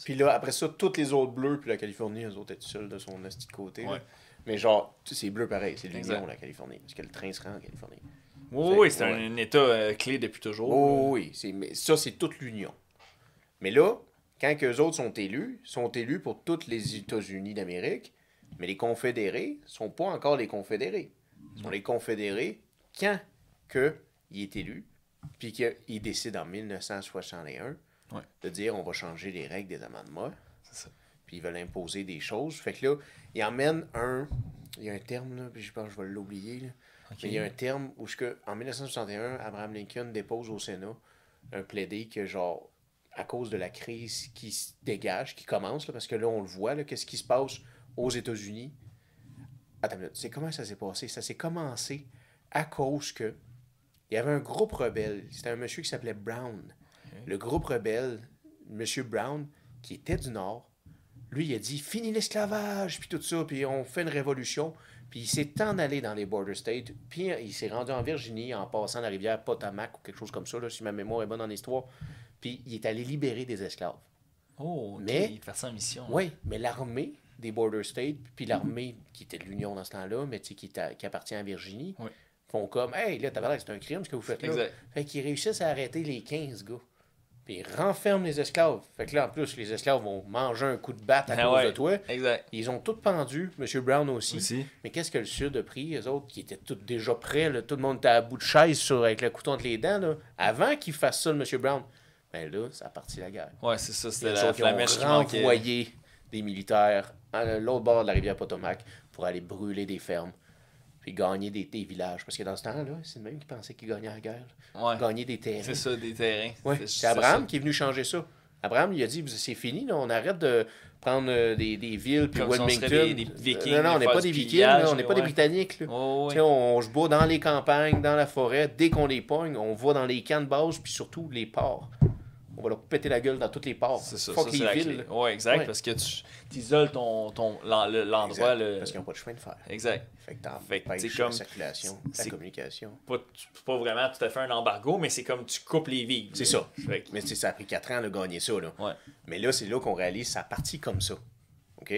puis là, après ça, toutes les autres bleus, puis la Californie, eux autres étaient seuls de son esti de côté. Ouais. Mais genre, c'est bleu pareil, c'est l'Union, la Californie, parce que le train se rend en Californie. Oui, c'est un État clé depuis toujours. Oui, mais ça, c'est toute l'Union. Mais là, quand eux autres sont élus pour tous les États-Unis d'Amérique, mais les confédérés sont pas encore les confédérés. Ils sont les confédérés quand il est élu, puis qu'il décide en 1961 de dire on va changer les règles des amendements. C'est ça. Puis ils veulent imposer des choses. Fait que là, ils emmènent il y a un terme, là, puis je pense que je vais l'oublier. Là. Okay. Mais il y a un terme où, en 1961, Abraham Lincoln dépose au Sénat un plaidé que, genre, à cause de la crise qui se dégage, qui commence, là, parce que là, on le voit, là, qu'est-ce qui se passe aux États-Unis. Attends une minute, c'est comment ça s'est passé? Ça s'est commencé à cause que il y avait un groupe rebelle. C'était un monsieur qui s'appelait Brown. Okay. Le groupe rebelle, monsieur Brown, qui était du Nord, lui, il a dit « Fini l'esclavage! » puis tout ça, puis on fait une révolution. Puis il s'est en allé dans les border states, puis il s'est rendu en Virginie en passant la rivière Potomac ou quelque chose comme ça, là, si ma mémoire est bonne en histoire. Puis il est allé libérer des esclaves. Oh, OK, il fait ça en mission. Oui, mais l'armée des Border States, puis l'armée, qui était de l'Union dans ce temps-là, mais qui appartient à Virginie, font comme, hey, là, t'as l'air que c'est un crime ce que vous faites là. Exact. Fait qu'ils réussissent à arrêter les 15 gars. Puis ils renferment les esclaves. Fait que là, en plus, les esclaves vont manger un coup de batte à cause de toi. Exact. Ils ont tous pendus, M. Brown aussi. Mais qu'est-ce que le Sud a pris, eux autres, qui étaient tous déjà prêts, là, tout le monde était à bout de chaise avec le couteau entre les dents, là, avant qu'ils fassent ça, le M. Brown. Ben là, ça a parti la guerre. Ouais, c'est ça, c'était la flamèche qui manquait. Renvoyé des militaires à l'autre bord de la rivière Potomac pour aller brûler des fermes. Puis gagner des villages. Parce que dans ce temps-là, c'est le même qui pensait qu'il gagnait la guerre. Gagner des terrains. C'est ça, des terrains. Ouais. C'est Abraham qui est venu changer ça. Abraham, il a dit, c'est fini, là, on arrête de prendre des villes, puis Wilmington. Des Vikings. Non, on n'est pas des Vikings, là, on n'est pas des Britanniques. Là. On se bat dans les campagnes, dans la forêt. Dès qu'on les pogne, on va dans les camps de base, puis surtout les ports. On va leur péter la gueule dans toutes les ports. C'est ça, c'est la clé. Oui, exact, parce que tu isoles l'endroit. Parce qu'ils n'ont pas de chemin de fer. Exact. Fait que t'empêches la circulation, la communication. C'est pas vraiment tout à fait un embargo, mais c'est comme tu coupes les vives. C'est ça. Mais ça a pris 4 ans de gagner ça. Là. Ouais. Mais là, c'est là qu'on réalise ça partie comme ça. OK?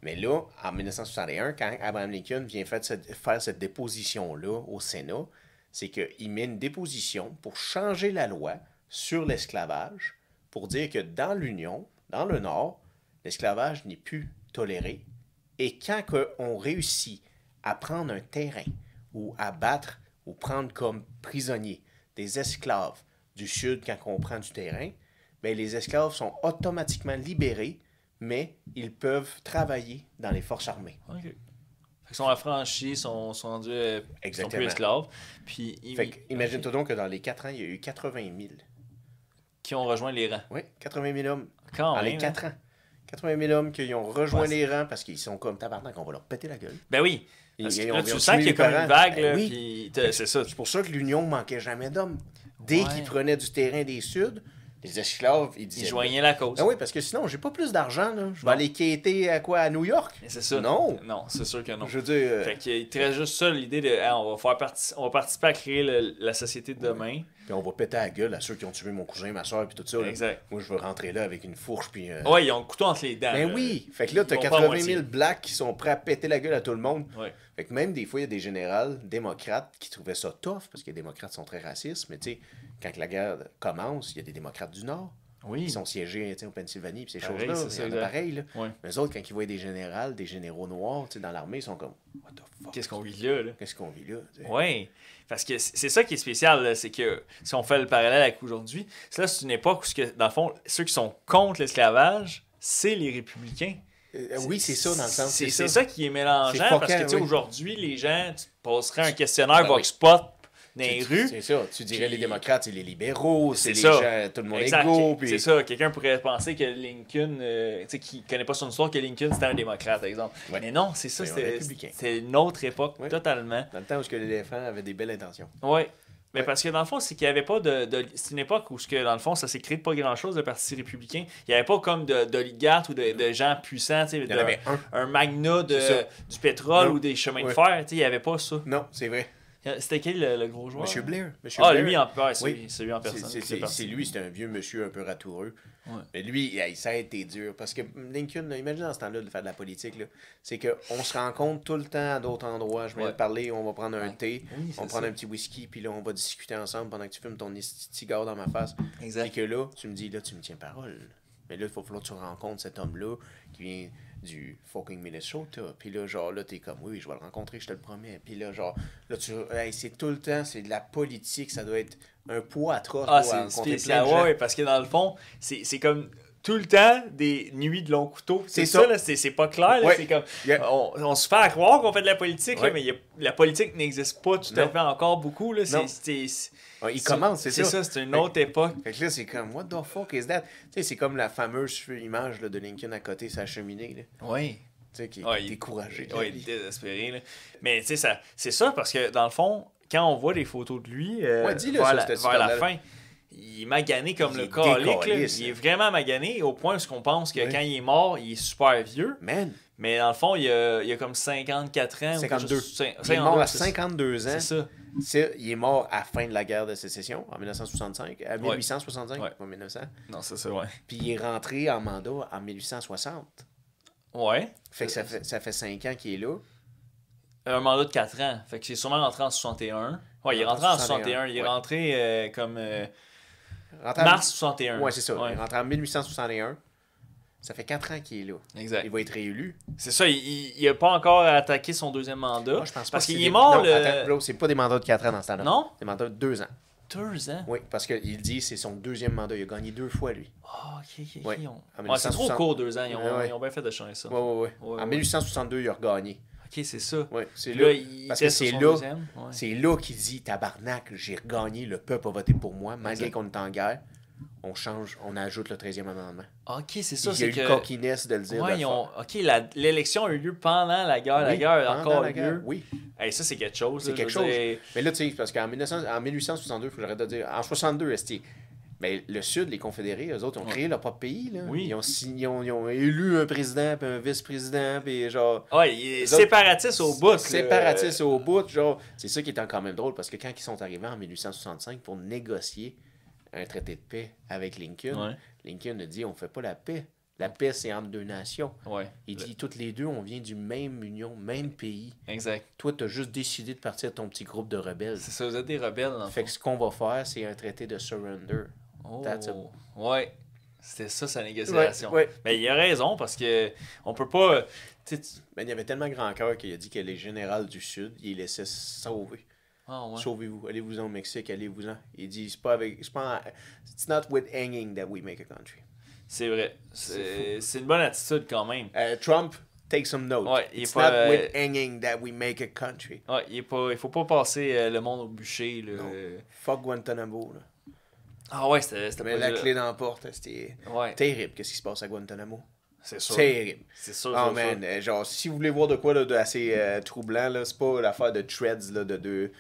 Mais là, en 1961, quand Abraham Lincoln vient faire cette déposition-là au Sénat, c'est qu'il met une déposition pour changer la loi sur l'esclavage, pour dire que dans l'Union, dans le Nord, l'esclavage n'est plus toléré. Et quand on réussit à prendre un terrain ou à battre ou prendre comme prisonniers des esclaves du Sud quand on prend du terrain, bien, les esclaves sont automatiquement libérés, mais ils peuvent travailler dans les forces armées. OK. Ils sont affranchis, sont rendus sont plus esclaves. Puis, imagine-toi donc que dans les 4 ans, il y a eu 80 000 qui ont rejoint les rangs. Oui, 80 000 hommes. Dans les 4 ans. 80 000 hommes qui ont rejoint les rangs parce qu'ils sont comme tabarnak, on va leur péter la gueule. Ben oui. Parce que là, tu sens qu'il y a comme une vague. Là, oui. C'est ça. C'est pour ça que l'Union manquait jamais d'hommes. Dès qu'ils prenaient du terrain des Suds, les esclaves, ils joignaient la cause. Ben oui, parce que sinon, j'ai pas plus d'argent. Là. Je vais aller quêter à New York? C'est ça. Non. Non, c'est sûr que non. Je veux dire... Fait qu'il te reste juste ça, l'idée de on va participer à créer la société de demain. Puis on va péter la gueule à ceux qui ont tué mon cousin, ma soeur, puis tout ça. Là. Exact. Moi, je veux rentrer là avec une fourche, puis... Ouais, ils ont le couteau entre les dents. Ben oui. Fait que là, t'as 80 000 blacks qui sont prêts à péter la gueule à tout le monde. Ouais. Fait que même des fois, il y a des généraux démocrates qui trouvaient ça tough, parce que les démocrates sont très racistes, mais tu sais, quand la guerre commence, il y a des démocrates du Nord. Oui. Ils sont siégés au Pennsylvanie et ces choses-là. C'est pareil. Là. Ouais. Mais eux autres, quand ils voient des généraux noirs dans l'armée, ils sont comme what the fuck? Qu'est-ce qu'on vit là? Qu'est-ce qu'on vit là? Oui. Parce que c'est ça qui est spécial, là, c'est que si on fait le parallèle avec aujourd'hui, c'est une époque où, dans le fond, ceux qui sont contre l'esclavage, c'est les républicains. Oui, c'est ça, dans le sens. C'est ça qui est mélangeant, parce que aujourd'hui, les gens, tu passerais un questionnaire Vox Pop dans les rues. C'est ça. Tu dirais les démocrates, c'est les libéraux, c'est les gens, tout le monde est égaux. Puis... C'est ça. Quelqu'un pourrait penser que Lincoln, tu sais, qui connaît pas son histoire, que Lincoln c'était un démocrate, par exemple. Ouais. Mais non, c'est ça. C'est une autre époque, totalement. Dans le temps où l'éléphant avait des belles intentions. Oui. Mais parce que dans le fond, c'est qu'il n'y avait pas c'est une époque où, dans le fond, ça s'est créé de pas grand-chose, le Parti républicain. Il n'y avait pas comme d'oligarques ou de gens puissants, tu sais, il y en avait un magnat du pétrole ou des chemins de fer. Tu sais, il n'y avait pas ça. Non, c'est vrai. C'était qui le gros joueur? Monsieur Blair. Lui en personne. C'est lui, c'était un vieux monsieur un peu ratoureux. Ouais. Mais lui, ça a été dur. Parce que Lincoln, imagine dans ce temps-là de faire de la politique, c'est qu'on se rencontre tout le temps à d'autres endroits. Je vais te parler, on va prendre un thé, on va prendre un petit whisky, puis là, on va discuter ensemble pendant que tu fumes ton cigare dans ma face. Exact. Et que là, tu me dis, là, tu me tiens parole. Mais là, il faut falloir que tu rencontres cet homme-là qui vient du fucking Minnesota. Puis là, genre, là, t'es comme, oui, je vais le rencontrer, je te le promets. Puis là, genre, là, c'est tout le temps, c'est de la politique, ça doit être un poids atroce pour rencontrer plein de gens. Ouais, parce que dans le fond, c'est comme tout le temps des nuits de long couteau. C'est ça, là, c'est pas clair. Là, ouais. C'est comme, on se fait croire qu'on fait de la politique, là, mais la politique n'existe pas tout à fait encore beaucoup. Là, il commence, c'est ça. C'est ça, c'est une autre époque. Fait que là, c'est comme, what the fuck is that? Tu sais, c'est comme la fameuse image là, de Lincoln à côté, sa cheminée. Là. Oui. Tu sais, qui est découragé. Oui, il est désespéré. Là. Mais tu sais, c'est ça, parce que dans le fond, quand on voit les photos de lui, vers la fin, il est magané comme le calique. Il est vraiment magané au point où on pense que quand il est mort, il est super vieux. Man. Mais dans le fond, il a comme 54 ans. 52. Il est mort à 52 ans. C'est ça. Il est mort à la fin de la guerre de sécession, en 1965. À 1865, pas 1900. Non, c'est ça, ouais. Puis il est rentré en mandat en 1860. Ouais. Fait que ça fait 5 ans qu'il est là. Un mandat de 4 ans. Fait que c'est sûrement rentré en 61. Ouais, il est rentré en 61. Il est rentré comme mars 61. Ouais, c'est ça. Il est rentré en 1861. Ça fait 4 ans qu'il est là. Exact. Il va être réélu. C'est ça, il a pas encore attaqué son deuxième mandat. Moi, je pense parce pas qu'il est mort. Non, attends, bro, c'est pas des mandats de 4 ans dans ce temps-là. Non? C'est des mandats de 2 ans. 2 ans? Oui, parce qu'il dit que c'est son deuxième mandat. Il a gagné 2 fois, lui. Ah, ok. Ouais. C'est trop court, 2 ans. Ils ont bien fait de changer ça. Ouais. En 1862, il a regagné. Ok, c'est ça. Ouais, c'est là, parce que c'est là qu'il dit tabarnak, j'ai regagné, le peuple a voté pour moi, malgré qu'on est en guerre. On change, on ajoute le 13e amendement. Ok, c'est ça. Il y a eu une coquinesse de le dire. Ouais, l'élection a eu lieu pendant la guerre. La guerre a encore lieu. Oui. Hey, ça, c'est quelque chose. C'est quelque chose. Mais là, tu sais, parce qu'en 1862, il faut que j'arrête de dire. En 62, mais le Sud, les Confédérés, eux autres, ont créé leur propre pays. Là. Oui. Ils ont élu un président, puis un vice-président, puis genre... Ouais, séparatistes au bout. Séparatistes au bout, genre... C'est ça qui est quand même drôle, parce que quand ils sont arrivés en 1865 pour négocier un traité de paix avec Lincoln, Lincoln a dit, on fait pas la paix. La paix, c'est entre 2 nations. Ouais. Il dit, toutes les deux, on vient du même union, même pays. Exact. Toi, tu as juste décidé de partir de ton petit groupe de rebelles. C'est ça, vous êtes des rebelles. Fait que ce qu'on va faire, c'est un traité de surrender. Ouais. C'était ça, sa négociation. Ouais. Mais il a raison, parce que on peut pas... Ben, il avait tellement grand cœur qu'il a dit que les généraux du Sud, il les laissait sauver. Ah, ouais. Sauvez-vous, allez-vous-en au Mexique, allez-vous-en. Il dit, c'est pas it's not with hanging that we make a country. C'est vrai. C'est une bonne attitude quand même. Trump, take some notes. Ouais, it's not with hanging that we make a country. Ouais, il faut pas passer le monde au bûcher. Là. Fuck Guantanamo. Là. Ah ouais, c'était mais la clé dans la porte, c'était terrible. Qu'est-ce qui se passe à Guantanamo? C'est sûr. Terrible. C'est sûr. Oh man, genre, si vous voulez voir de quoi là, de assez troublant, là, c'est pas l'affaire de Threads là, Tu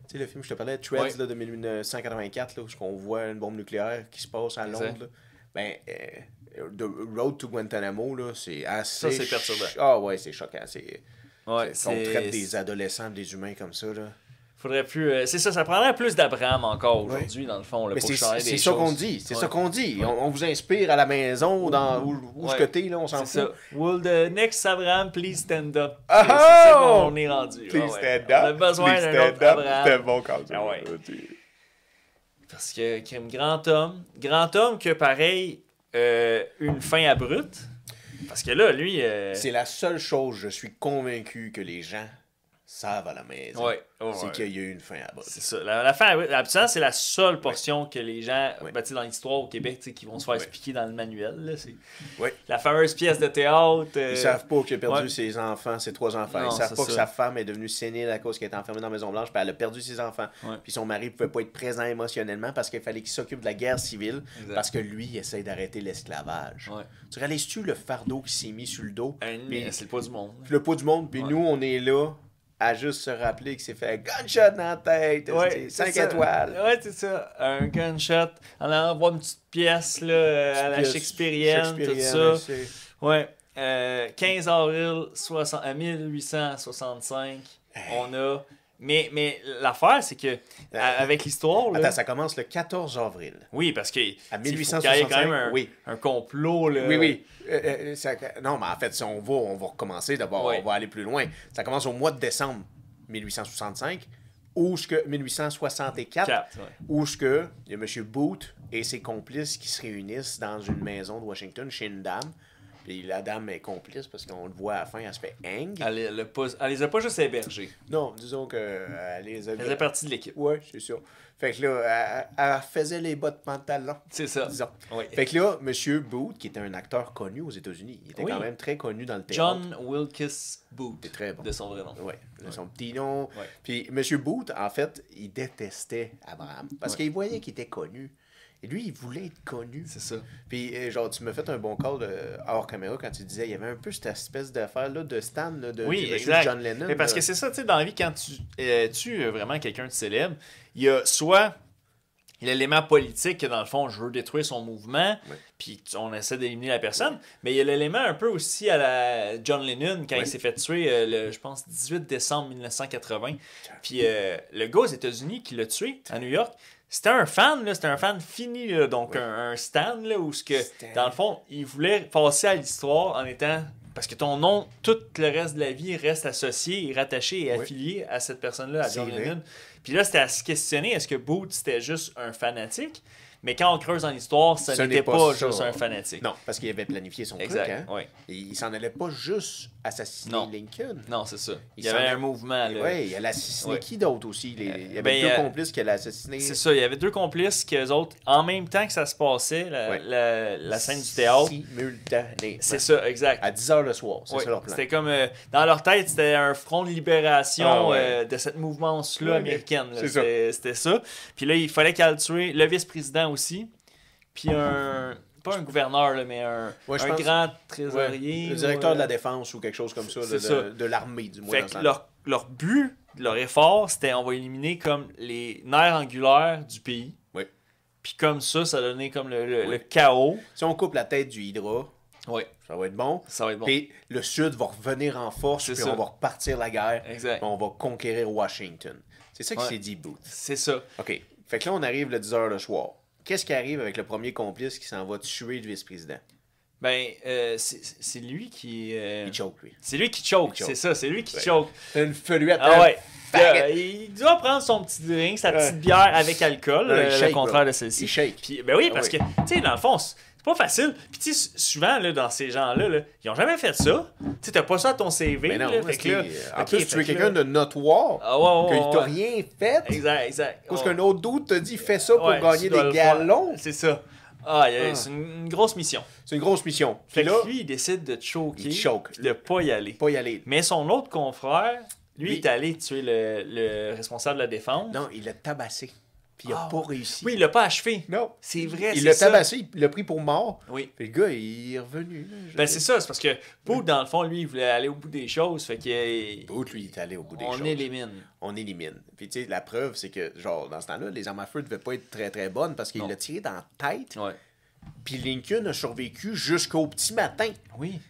sais, le film, je te parlais, Threads là, de 1984, là, où on voit une bombe nucléaire qui se passe à Londres. Là. Ben, The Road to Guantanamo, là, c'est assez... Ça, c'est perturbant. Ah ouais, c'est choquant. On Ouais, traite des adolescents, des humains comme ça, là. Faudrait plus... c'est ça prendrait plus d'Abraham encore aujourd'hui, dans le fond, là, pour changer des choses. C'est ça qu'on dit, c'est ça qu'on dit. On vous inspire à la maison, où ce côté, là, on s'en fout. C'est ça. Will the next Abraham please stand up? Oh! C'est ça qu'on est rendu. Please stand up. On a besoin d'un autre Abraham. C'était bon quand même. Parce que grand homme que pareil, une fin abrupte. Parce que là, lui... C'est la seule chose, je suis convaincu que les gens savent à la maison. C'est qu'il y a eu une fin abrupte. C'est ça. La fin abrupte, c'est la seule portion que les gens, dans l'histoire au Québec, qui vont se faire expliquer dans le manuel. Là, c'est la fameuse pièce de théâtre. Ils savent pas qu'il a perdu ses enfants, ses 3 enfants. Non, ils savent pas que sa femme est devenue sénile à cause qu'elle était enfermée dans la Maison-Blanche, puis elle a perdu ses enfants. Puis son mari pouvait pas être présent émotionnellement parce qu'il fallait qu'il s'occupe de la guerre civile, parce que lui, il essaie d'arrêter l'esclavage. Tu réalises-tu le fardeau qui s'est mis sur le dos? C'est le poids du monde. Le poids du monde, puis nous, on est là à juste se rappeler qu'il s'est fait un gunshot dans la tête, 5 étoiles. Ouais, c'est ça. Un gunshot. On envoie une petite pièce là, à la Shakespeareenne, tout ça. Ouais. 15 avril 1865, on a... Mais l'affaire, c'est que avec l'histoire... Attends, ça commence le 14 avril. Oui, parce qu'il à 1865, y a quand même un complot. Là. Oui. Non, mais en fait, si on va recommencer d'abord, on va aller plus loin. Ça commence au mois de décembre 1865, ou 1864, où il y a M. Booth et ses complices qui se réunissent dans une maison de Washington chez une dame. Puis la dame est complice parce qu'on le voit à la fin, elle se fait hang. Elle les a pas juste hébergés. Non, disons qu'elle les a... Elle faisait partie de l'équipe. Oui, c'est sûr. Fait que là, elle faisait les bas de pantalon. C'est ça. Disons. Oui. Fait que là, M. Booth, qui était un acteur connu aux États-Unis, il était quand même très connu dans le théâtre. John Wilkes Booth. C'est très bon. De son vrai nom. Oui, de son petit nom. Ouais. Puis M. Booth, en fait, il détestait Abraham parce qu'il voyait qu'il était connu. Et lui, il voulait être connu. C'est ça. Puis, genre, tu m'as fait un bon call hors caméra quand tu disais, il y avait un peu cette espèce d'affaire-là de Stan, là, de John Lennon. Mais parce que c'est ça, tu sais, dans la vie, quand tu tues vraiment quelqu'un de célèbre, il y a soit l'élément politique que, dans le fond, je veux détruire son mouvement, puis on essaie d'éliminer la personne, mais il y a l'élément un peu aussi à la John Lennon, quand il s'est fait tuer, je pense, 18 décembre 1980. Puis le gars aux États-Unis qui l'a tué, à New York, c'était un fan, là, c'était un fan fini, là, donc un Stan, là, où dans le fond, il voulait passer à l'histoire en étant Parce que ton nom, tout le reste de la vie reste associé et rattaché et affilié à cette personne-là, à John Lennon. Puis là, c'était à se questionner, est-ce que Booth, c'était juste un fanatique? Mais quand on creuse dans l'histoire, ça n'était pas juste un fanatique. Non, parce qu'il avait planifié son truc. Hein? Ouais. Et il s'en allait pas juste assassiner Lincoln. Non, c'est ça. Il y avait un mouvement. Oui, il a assassiné qui d'autre aussi? Il y avait deux complices qu'il a assassinés. C'est ça, il y avait deux complices qu'eux autres, en même temps que ça se passait, la scène du théâtre. Simultanément. C'est ça, exact. À 10h le soir, c'est ça leur plan. C'était comme, dans leur tête, c'était un front de libération de cette mouvance-là américaine. Là. C'était ça. Puis là, il fallait qu'elle tue le vice-président aussi. Puis pas un gouverneur, là, mais un grand trésorier. Le directeur de la défense ou quelque chose comme ça, de l'armée, du moins. Fait que leur but, leur effort, c'était on va éliminer comme les nerfs angulaires du pays. Oui. Puis comme ça donnait comme le chaos. Si on coupe la tête du Hydra, ça va être bon. Ça va être bon. Puis le Sud va revenir en force, puis on va repartir la guerre. Exact. Puis on va conquérir Washington. C'est ça qui s'est dit, Booth. C'est ça. OK. Fait que là, on arrive le 10h le soir. Qu'est-ce qui arrive avec le premier complice qui s'en va tuer le vice-président? Ben, c'est lui qui... Il choke, lui. C'est lui qui choke, c'est ça. C'est lui qui choke. C'est une feluette. Il doit prendre son petit drink, sa petite bière avec alcool, le contraire de celle-ci. Il shake. Puis, ben oui, parce que, tu sais, dans le fond... C'est pas facile. Puis tu sais, souvent, là, dans ces gens-là, ils ont jamais fait ça. Tu sais, t'as pas ça à ton CV. Mais non, là, en plus, tu es quelqu'un de notoire, qu'il t'a rien fait. Exact. Parce qu'un autre doute t'a dit, fais ça pour gagner des galons. C'est ça. C'est une grosse mission. C'est une grosse mission. Fait que lui, il décide de choquer. Il choke. De pas y aller. Mais son autre confrère, lui, il est allé tuer le responsable de la défense. Non, il l'a tabassé. Puis il a pas réussi. Oui, il l'a pas achevé. Non. C'est vrai, il l'a tabassé, il l'a pris pour mort. Oui. Puis le gars, il est revenu. Ben c'est ça, c'est parce que Booth, dans le fond, lui, il voulait aller au bout des choses. Fait que... Booth, lui, il est allé au bout des choses. On élimine. Puis tu sais, la preuve, c'est que, genre, dans ce temps-là, les armes à feu ne devaient pas être très très bonnes parce qu'il l'a tiré dans la tête. Ouais. Puis Lincoln a survécu jusqu'au petit matin. Oui.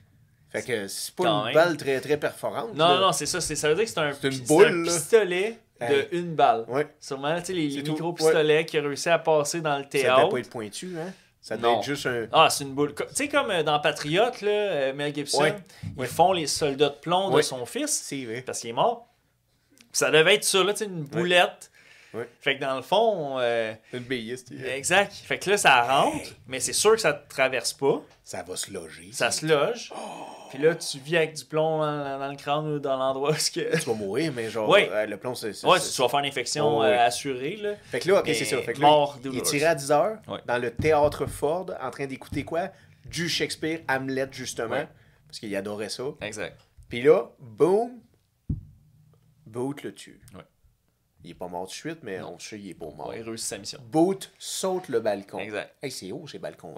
Fait que c'est pas une balle très très perforante. Non, c'est ça. Ça veut dire que c'est une boule, un pistolet de une balle. Ouais. Sûrement, tu sais, les micro-pistolets qui a réussi à passer dans le théâtre. Ça devait pas être pointu, hein? Ça devait être juste un... c'est une boule. Tu sais, comme dans Patriote, là, Mel Gibson, ils font les soldats de plomb de son fils. C'est vrai. Parce qu'il est mort. Ça devait être ça, là, tu sais, une boulette. Ouais. Fait que dans le fond... une béiste. Exact. Fait que là, ça rentre, mais c'est sûr que ça te traverse pas. Ça va se loger. Ça se loge. Puis là, tu vis avec du plomb dans le crâne ou dans l'endroit où... Tu vas mourir, mais genre, le plomb, c'est... tu vas faire une infection assurée, là. Fait que là, OK, c'est ça. Fait que là, il est tiré à 10h dans le théâtre Ford, en train d'écouter quoi? Du Shakespeare, Hamlet, justement. Parce qu'il adorait ça. Exact. Puis là, boum, Booth le tue. Ouais. Il est pas mort de suite, mais on sait qu'il est pas mort. Il réussit sa mission. Booth saute le balcon. Exact. Hey, c'est haut, ces balcons.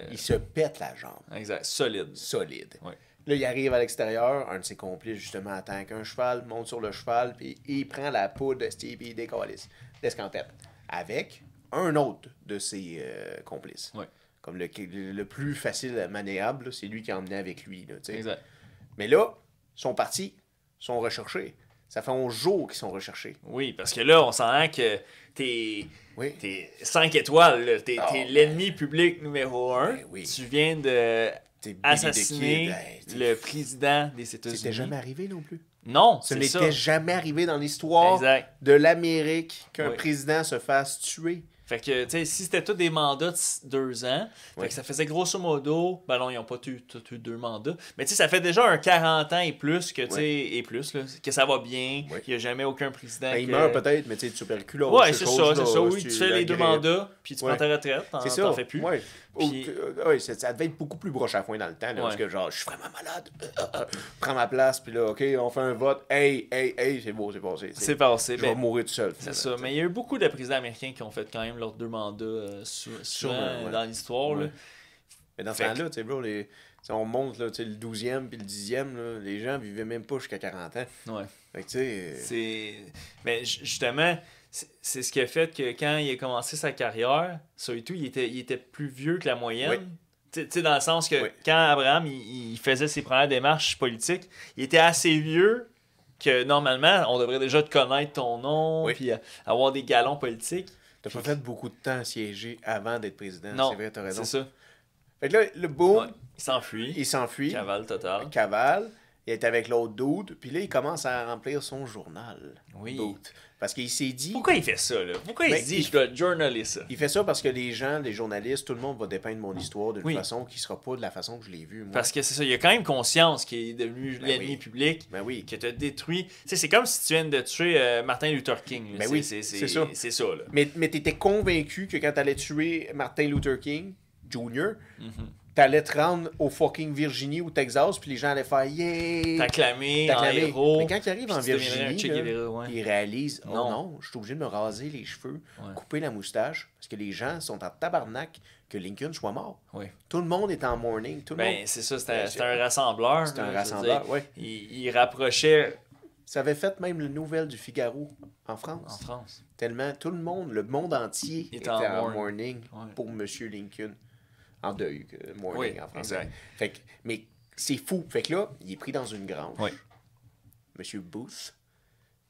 Il se pète la jambe. Exact. Solide. Ouais. Là, il arrive à l'extérieur. Un de ses complices, justement, attend qu'un cheval, monte sur le cheval, puis il prend la poudre de Stevie d'escampette. Avec un autre de ses complices. Ouais. Comme le plus facile maniable, c'est lui qui a emmené avec lui. Là, exact. Mais là, sont partis, sont recherchés. Ça fait 11 jours qu'ils sont recherchés. Oui, parce que là, on sent que t'es 5 étoiles. T'es l'ennemi public numéro 1. Tu viens de assassiner le président des États-Unis. C'était jamais arrivé non plus. Non, ce n'était jamais arrivé dans l'histoire de l'Amérique qu'un président se fasse tuer. Fait que, tu sais, si c'était tous des mandats de 2 ans, fait que ça faisait grosso modo, ben non, ils n'ont pas eu 2 mandats, mais tu sais, ça fait déjà un 40 ans et plus que, tu sais, que ça va bien, qu'il n'y a jamais aucun président. Il meurt peut-être, mais tu sais, tuberculose. Ouais, c'est ça, oui, tu fais les 2 mandats, puis tu prends ta retraite, t'en fais plus. Puis... ça devait être beaucoup plus broche à foin dans le temps, là, parce que genre, je suis vraiment malade, prends ma place, puis là, OK, on fait un vote, hey, c'est beau, c'est passé. C'est passé. Je vais mourir tout seul. C'est ça, mais il y a eu beaucoup de présidents américains qui ont fait quand même leurs 2 mandats souvent dans l'histoire. Là. Mais dans ce temps-là, tu sais, bro, on monte là, le 12e puis le 10e, là, les gens vivaient même pas jusqu'à 40 ans. Ouais. Fait que, tu sais... Mais justement, c'est ce qui a fait que quand il a commencé sa carrière, ça et tout, il était plus vieux que la moyenne. Oui. Tu sais, dans le sens que quand Abraham il faisait ses premières démarches politiques, il était assez vieux que normalement, on devrait déjà te connaître ton nom puis avoir des galons politiques. T'as pas fait beaucoup de temps à siéger avant d'être président. Non, c'est vrai, t'as raison. C'est ça. Fait que là, le boom, Ouais. Il s'enfuit. Cavale total. Cavale. Il est avec l'autre dude. Puis là, il commence à remplir son journal. Oui. Dude. Parce qu'il s'est dit... Pourquoi il fait ça, là? Pourquoi il se dit, je dois journaler ça? Il fait ça parce que les gens, les journalistes, tout le monde va dépeindre mon histoire d'une façon qui sera pas de la façon que je l'ai vue, moi. Parce que c'est ça, il y a quand même conscience qu'il est devenu l'ennemi public, que tu as détruit. Tu sais, c'est comme si tu viens de tuer Martin Luther King. Là. C'est ça. C'est ça, là. Mais tu étais convaincu que quand tu allais tuer Martin Luther King Jr., t'allais te rendre au fucking Virginie ou Texas, puis les gens allaient faire yeah! T'acclamer en héros. Mais quand il arrive en Virginie, il réalise oh non, je suis obligé de me raser les cheveux, couper la moustache, parce que les gens sont en tabarnak que Lincoln soit mort. Oui. Tout le monde est en mourning. C'est ça, c'était un rassembleur. C'était un rassembleur, oui. Il rapprochait. Ça avait fait même le Nouvelle du Figaro en France. En France. Tellement, tout le monde entier était en mourning pour M. Lincoln. En deuil, mourning en français. Exact. Fait que, mais c'est fou. Fait que là, il est pris dans une grange. Oui. Monsieur Booth,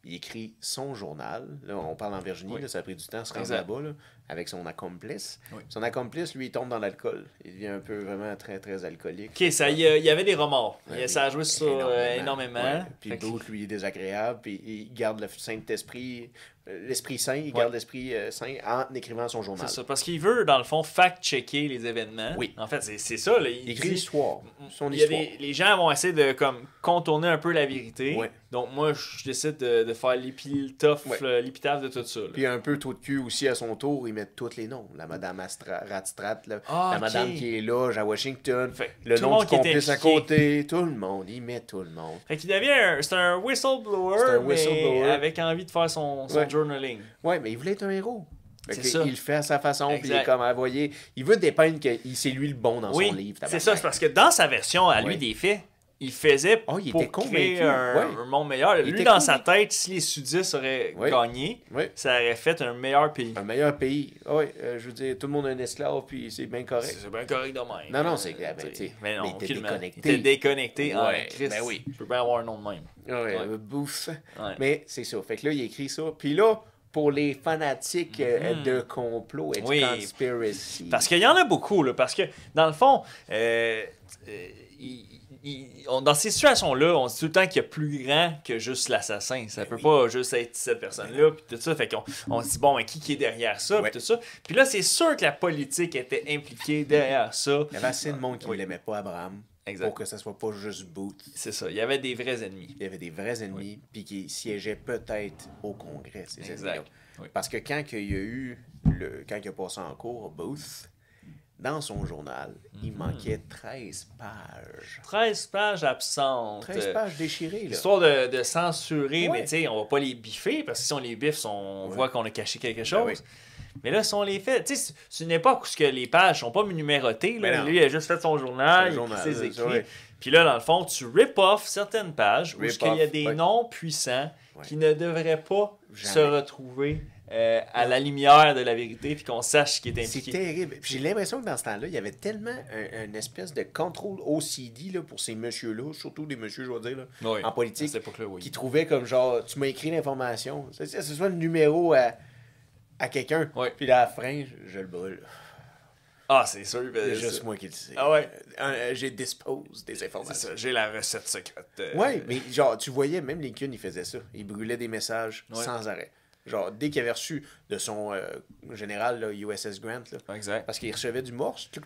il écrit son journal. Là, on parle en Virginie, là, ça a pris du temps à se rendre là-bas, là, avec son accomplice. Oui. Son accomplice, lui, il tombe dans l'alcool. Il devient un peu vraiment très, très alcoolique. OK, ça, il y avait des remords. Ça a joué sur énormément. Ouais. Puis Booth, lui, est désagréable. Puis il garde le Saint-Esprit... L'Esprit Saint, il garde l'Esprit Saint en écrivant son journal. C'est ça, parce qu'il veut, dans le fond, fact-checker les événements. Oui. En fait, c'est ça. Là, il écrit l'histoire. Son histoire. Les gens vont essayer de contourner un peu la vérité. Oui. Donc, moi, je décide de faire l'épitaphe de tout ça. Là. Puis un peu trop de cul aussi à son tour, ils mettent tous les noms. La Madame Radstrat, la Madame qui est là, à Washington, le nom du complice à côté, tout le monde, il met tout le monde. Fait qu'il devient c'est un whistleblower, mais avec envie de faire son journaling. Ouais, mais il voulait être un héros. Il le fait à sa façon, puis il est comme, vous voyez, il veut dépeindre que c'est lui le bon dans son livre. C'est ça, c'est parce que dans sa version à lui des faits, il faisait il pour était créer un monde meilleur. Lui, dans sa tête, si les sudistes auraient gagné, ça aurait fait un meilleur pays. Un meilleur pays. Oui, je veux dire, tout le monde a un esclave, puis c'est bien correct. C'est bien correct de même. Non, c'est clair. Mais non, il était déconnecté. Il était déconnecté. Christ. Ben oui. Je peux bien avoir un nom de même. Oui, bouffe. Mais c'est ça. Fait que là, il écrit ça. Puis là, pour les fanatiques de complot et de conspiracy. Parce qu'il y en a beaucoup, là. Parce que, dans le fond, dans ces situations-là, on se dit tout le temps qu'il y a plus grand que juste l'assassin. Ça peut pas juste être cette personne-là, puis tout ça. Fait qu'on se dit, bon, mais qui est derrière ça, puis tout ça. Puis là, c'est sûr que la politique était impliquée derrière ça. Il y avait assez de monde qui ne l'aimait pas, Abraham. Exact. Pour que ça soit pas juste Booth. C'est ça. Il y avait des vrais ennemis. Il y avait des vrais ennemis, puis qui siégeaient peut-être au Congrès, ces ennemis-là. Parce que quand il a passé en cours, Booth, dans son journal, il manquait 13 pages. 13 pages absentes. 13 pages déchirées, là. Histoire de censurer, mais tu sais, on va pas les biffer, parce que si on les biffe, on voit qu'on a caché quelque chose. Mais là, si on les fait, tu sais, c'est une époque où les pages sont pas numérotées. Là. Lui, il a juste fait son journal, il a ses écrits. Puis là, dans le fond, tu rip-off certaines pages où il y a des noms puissants qui ne devraient pas se retrouver à la lumière de la vérité, puis qu'on sache ce qui est impliqué. C'est terrible. J'ai l'impression que dans ce temps-là, il y avait tellement une espèce de contrôle OCD là, pour ces messieurs-là, surtout des messieurs, je veux dire, là, en politique, qui trouvaient comme genre, tu m'as écrit l'information, ce soit le numéro à quelqu'un, puis là, à la fin, je le brûle. Ah, c'est sûr. C'est juste moi qui le sais. Ah ouais. J'ai dispose des informations. C'est ça, j'ai la recette secrète. Ouais, mais genre, tu voyais, même Lincoln, il faisait ça. Il brûlait des messages sans arrêt. Genre, dès qu'il avait reçu de son général, là, USS Grant, là, exact. parce qu'il recevait du morse. C'est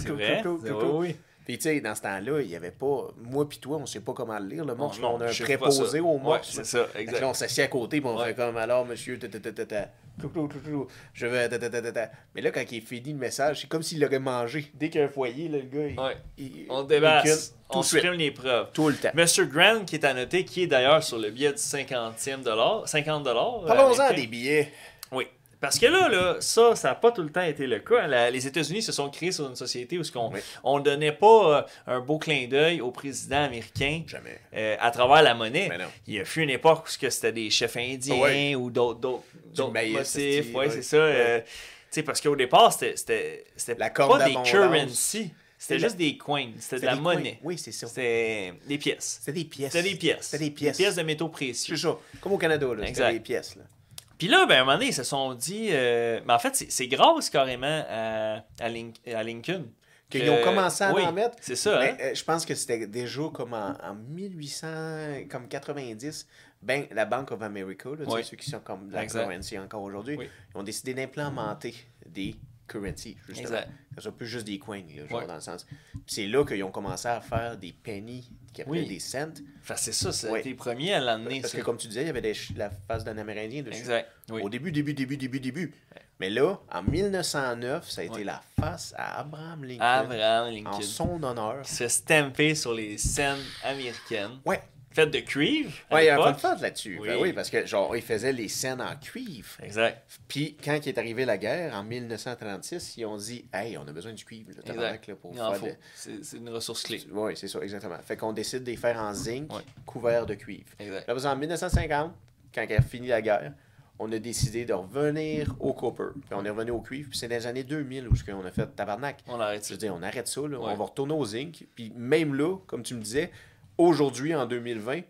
vrai? Oui. Puis, tu sais, dans ce temps-là, il n'y avait pas. Moi, puis toi, on ne sait pas comment le lire, le morse. On a un préposé au morse. Ouais, c'est ça, exact. Là, on s'assied à côté, puis on fait comme alors, monsieur, je vais. Mais là, quand il finit le message, c'est comme s'il l'aurait mangé. Dès qu'il y a un foyer, là, le gars, on débasse. On supprime les preuves. Tout le temps. Monsieur Grant, qui est à noter, qui est d'ailleurs sur le billet de 50$. Parlons-en des billets. Oui. Parce que là, ça n'a pas tout le temps été le cas. Les États-Unis se sont créés sur une société où on ne donnait pas un beau clin d'œil au président américain à travers la monnaie. Il y a eu une époque où c'était des chefs indiens ou d'autres motifs. Oui, c'est ça. Parce qu'au départ, c'était pas des currency. C'était juste des coins. C'était de la monnaie. Oui, c'est ça. C'était des pièces. C'était des pièces. C'était des pièces. C'était des pièces. Des pièces de métaux précieux. C'est ça. Comme au Canada, là. C'était des pièces, là. Puis là, ben, à un moment donné, ils se sont dit... mais en fait, c'est grâce carrément à Lincoln. Qu'ils ont commencé à en mettre. C'est ça. Mais, je pense que c'était déjà comme en 1890. Ben, la Bank of America, là, ceux qui sont comme la currency encore aujourd'hui, ils ont décidé d'implémenter des currencies, justement. Exact. Ça soit plus juste des coins, là, genre dans le sens. Puis c'est là qu'ils ont commencé à faire des pennies, qui appelaient des cents. Enfin, c'est ça, c'est les premiers à l'amener. Parce que comme tu disais, il y avait la face d'un Amérindien dessus. Exact. Au début. Mais là, en 1909, ça a été la face à Abraham Lincoln. En son honneur. Qui se fait stamper sur les scènes américaines. Ouais. Faites de cuivre. Ouais, il y a un fun là-dessus. Oui. Ben oui, parce que genre, il faisait les scènes en cuivre. Exact. Puis quand il est arrivé la guerre, en 1936, ils ont dit « Hey, on a besoin du cuivre, là, là, pour faire C'est une ressource clé. Oui, c'est ça, exactement. Fait qu'on décide de les faire en zinc, couvert de cuivre. Exact. Là, en 1950, quand il a fini la guerre, on a décidé de revenir au copper. Puis on est revenu au cuivre. Puis c'est dans les années 2000 où on a fait tabarnak. On arrête ça. Je veux dire, on arrête ça. Là. On va retourner au zinc. Puis même là, comme tu me disais, aujourd'hui, en 2020,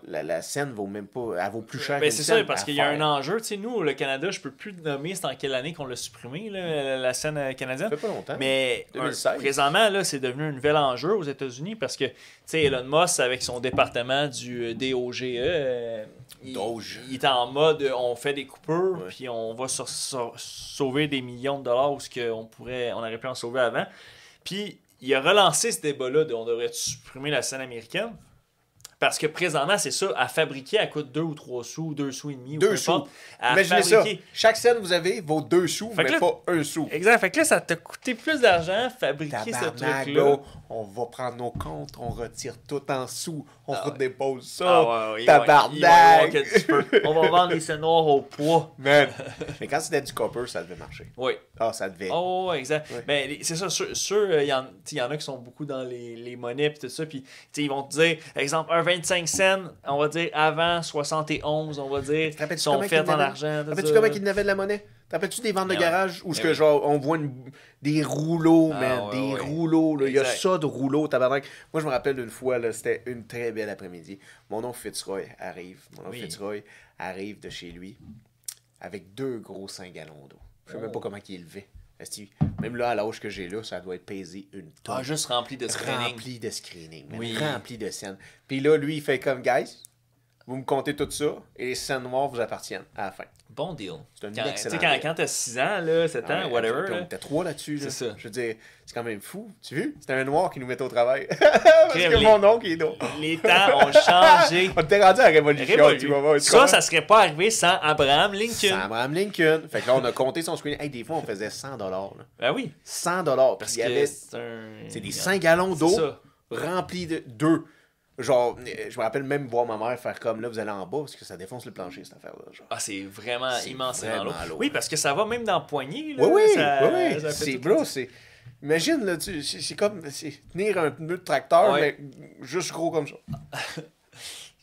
la scène vaut même pas. Elle vaut plus cher. Ben c'est ça, parce qu'il y a un enjeu. Tu sais, nous, le Canada, je peux plus te nommer c'est en quelle année qu'on l'a supprimé, là, la scène canadienne. Ça fait pas longtemps. Mais présentement, là, c'est devenu un nouvel enjeu aux États-Unis parce que, tu sais, Elon Musk, avec son département du DOGE, il est en mode on fait des coupures, puis on va sauver des millions de dollars où on aurait pu en sauver avant. Puis il a relancé ce débat-là de on devrait supprimer la scène américaine. Parce que présentement, c'est ça, à fabriquer, elle coûte 2 ou 3 sous, 2 sous et demi. 2 sous. Imaginez ça. Chaque scène que vous avez vaut 2 sous, mais pas 1 sou. Exact. Fait que là, ça t'a coûté plus d'argent fabriquer ce truc-là. On va prendre nos comptes, on retire tout en sous, on redépose ça. Ouais, tabarnak. On va vendre les scènes noires au poids. Mais quand c'était du copper, ça devait marcher. Oui. Ça devait. Oh, exact. Ouais. Mais c'est ça, il y en a qui sont beaucoup dans les monnaies et tout ça. Puis ils vont te dire, exemple, un 25 cents, on va dire avant 71, on va dire, sont faits en argent. Rappelles-tu comment ils n'avaient de la monnaie? T'en rappelles-tu des ventes de garage où genre on voit des rouleaux, rouleaux, là. Il y a ça de rouleaux, tabarnak. Moi, je me rappelle d'une fois, là, c'était une très belle après-midi. Mon oncle Fitzroy arrive. De chez lui avec 2 gros 5 gallons d'eau. Je sais même pas comment il est élevé. Même là, à l'âge que j'ai là, ça doit être pesé une tonne. Juste rempli de screening. Rempli de scènes. Puis là, lui, il fait comme, guys, vous me comptez tout ça et les scènes noires vous appartiennent à la fin. Bon deal. C'est un excellent deal. Quand t'as 6 ans, là, 7 ans, whatever. T'as 3 là-dessus. C'est ça. Je veux dire, c'est quand même fou. Tu as vu? C'était un noir qui nous mettait au travail. Parce que mon oncle est noir. Les temps ont changé. On était rendu à la révolution. Tu vas voir, ça serait pas arrivé sans Abraham Lincoln. Fait que là, on a compté son screen. Hey, des fois, on faisait 100 $. Ben oui. 100 $. Parce qu'il y avait. C'est des 5 gallons d'eau remplis de 2. Genre, je me rappelle même voir ma mère faire comme là, vous allez en bas parce que ça défonce le plancher, cette affaire-là. Genre. C'est vraiment immensément lourd. Oui, parce que ça va même dans le poignet. Là, oui. C'est bro, c'est. Imagine, là, c'est comme tenir un pneu de tracteur, mais juste gros comme ça.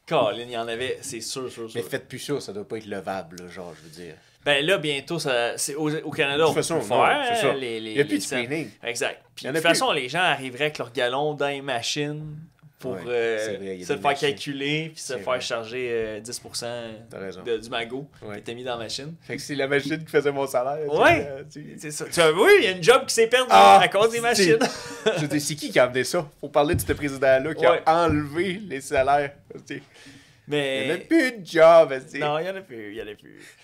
Colin, il y en avait, c'est sûr. Mais faites plus ça, ça doit pas être levable, là, genre, je veux dire. Ben là, bientôt, c'est au Canada, on peut faire il n'y a plus de screening. Exact. Puis de toute façon, les gens arriveraient avec leur galon dans les machines pour se faire calculer puis se faire charger 10% du magot qui était mis dans la machine. Fait que c'est la machine qui faisait mon salaire. C'est ça. Oui, il y a une job qui s'est perdue à cause des machines. Je dis, c'est qui a amené ça? Faut parler de ce président-là qui a enlevé les salaires. Mais... Il n'y en a plus de job. Non, il n'y en a plus.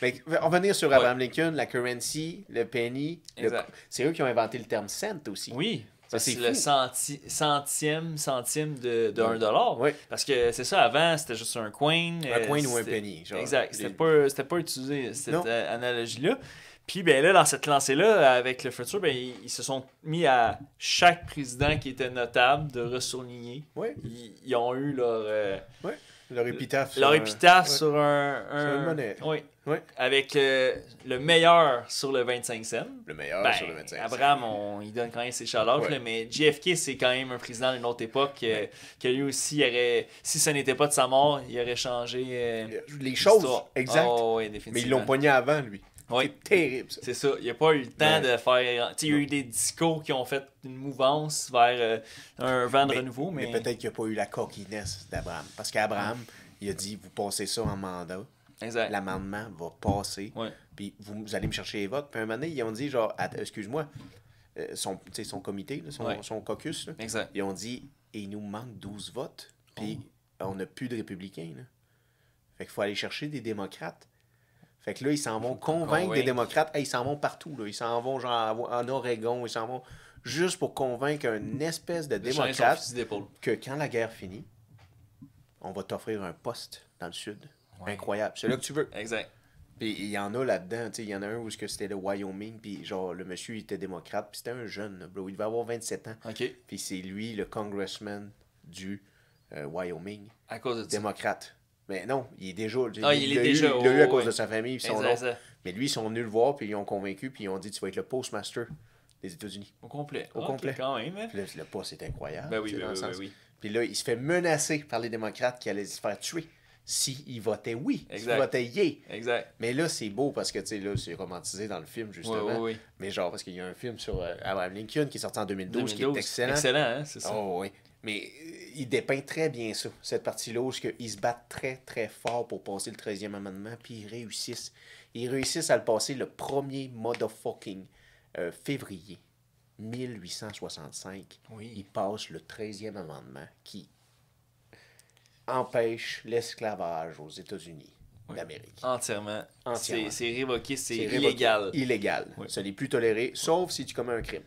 Mais on va venir sur Abraham Lincoln, la currency, le penny. C'est eux qui ont inventé le terme cent aussi. Oui. C'est le centime de $1. Oui. Parce que c'est ça, avant, c'était juste un coin. Un coin ou un penny. Genre, exact. C'était pas utilisé, cette analogie-là. Puis, ben là, dans cette lancée-là, avec le futur, ben, ils se sont mis à chaque président qui était notable de ressurligner. Oui. Ils ont eu leur épitaphe. Sur une monnaie. Oui. Avec le meilleur sur le 25 cents. Le meilleur sur le 25 cents. Abraham, il donne quand même ses chaleurs, mais JFK, c'est quand même un président d'une autre époque que lui aussi, si ce n'était pas de sa mort, il aurait changé les choses. Exact. Définitivement. Mais ils l'ont pogné avant, lui. C'est terrible, ça. C'est ça. Il n'y a pas eu le temps de faire... Il y a eu des discours qui ont fait une mouvance vers un vent de renouveau. Mais peut-être qu'il n'y a pas eu la coquinesse d'Abraham. Parce qu'Abraham, il a dit, vous passez ça en mandat. Exact. L'amendement va passer. Ouais. Puis vous allez me chercher les votes. Puis un moment donné, ils ont dit, genre, excuse-moi, son comité, là, son caucus, là, Exact. ils ont dit, il nous manque 12 votes. Puis on n'a plus de républicains. Là. Fait qu'il faut aller chercher des démocrates. Fait que là, ils s'en vont convaincre des démocrates. Hey, ils s'en vont partout. Là. Ils s'en vont genre en Oregon. Ils s'en vont juste pour convaincre une espèce de démocrate que quand la guerre finit, on va t'offrir un poste dans le sud. Ouais. Incroyable. C'est là que tu veux. Exact. Puis il y en a là-dedans. Il y en a un où c'était le Wyoming. Puis genre, le monsieur, il était démocrate. Puis c'était un jeune. Là, bro. Il devait avoir 27 ans. OK. Puis c'est lui, le congressman du Wyoming. À cause de ça. Démocrate. Mais non, il est déjà. Il l'a eu à cause de sa famille. Puis son nom. Mais lui, ils sont venus le voir. Puis ils ont convaincu. Puis ils ont dit, tu vas être le postmaster des États-Unis. Au complet. Au complet. Quand même. Hein? Puis là, le poste, c'est incroyable. Ben oui. Puis là, il se fait menacer par les démocrates qui allaient se faire tuer s'il votait oui, s'il votait yeah. Exact. Mais là, c'est beau parce que, tu sais, là, c'est romantisé dans le film, justement. Oui. Mais genre, parce qu'il y a un film sur Abraham Lincoln qui est sorti en 2012 qui est excellent. Excellent, hein, c'est ça. Oh, oui. Mais il dépeint très bien ça, cette partie-là, où ils se battent très, très fort pour passer le 13e amendement, puis ils réussissent. Ils réussissent à le passer le 1er motherfucking février 1865. Oui. Ils passent le 13e amendement qui empêche l'esclavage aux États-Unis d'Amérique. Entièrement. C'est révoqué, c'est illégal. Illégal. Oui. Ça n'est plus toléré, sauf si tu commets un crime.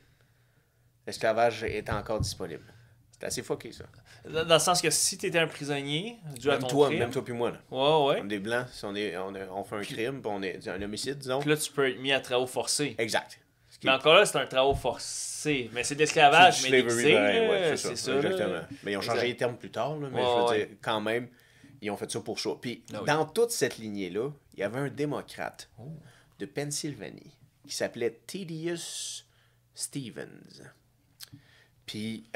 L'esclavage est encore disponible. C'est assez fucké, ça. Dans le sens que si tu étais un prisonnier, dû à ton crime... Même toi puis moi, là. Ouais. On est blancs, si on fait un crime, puis on est un homicide, disons. Puis là, tu peux être mis à travaux forcés. Exact. Mais encore là, c'est un travaux forcé. Mais c'est de l'esclavage, mais déguisé. C'est ça. Exactement. Mais ils ont changé les termes plus tard, là, mais je veux dire, quand même, ils ont fait ça pour ça. Puis dans toute cette lignée-là, il y avait un démocrate de Pennsylvanie qui s'appelait Thaddeus Stevens. Puis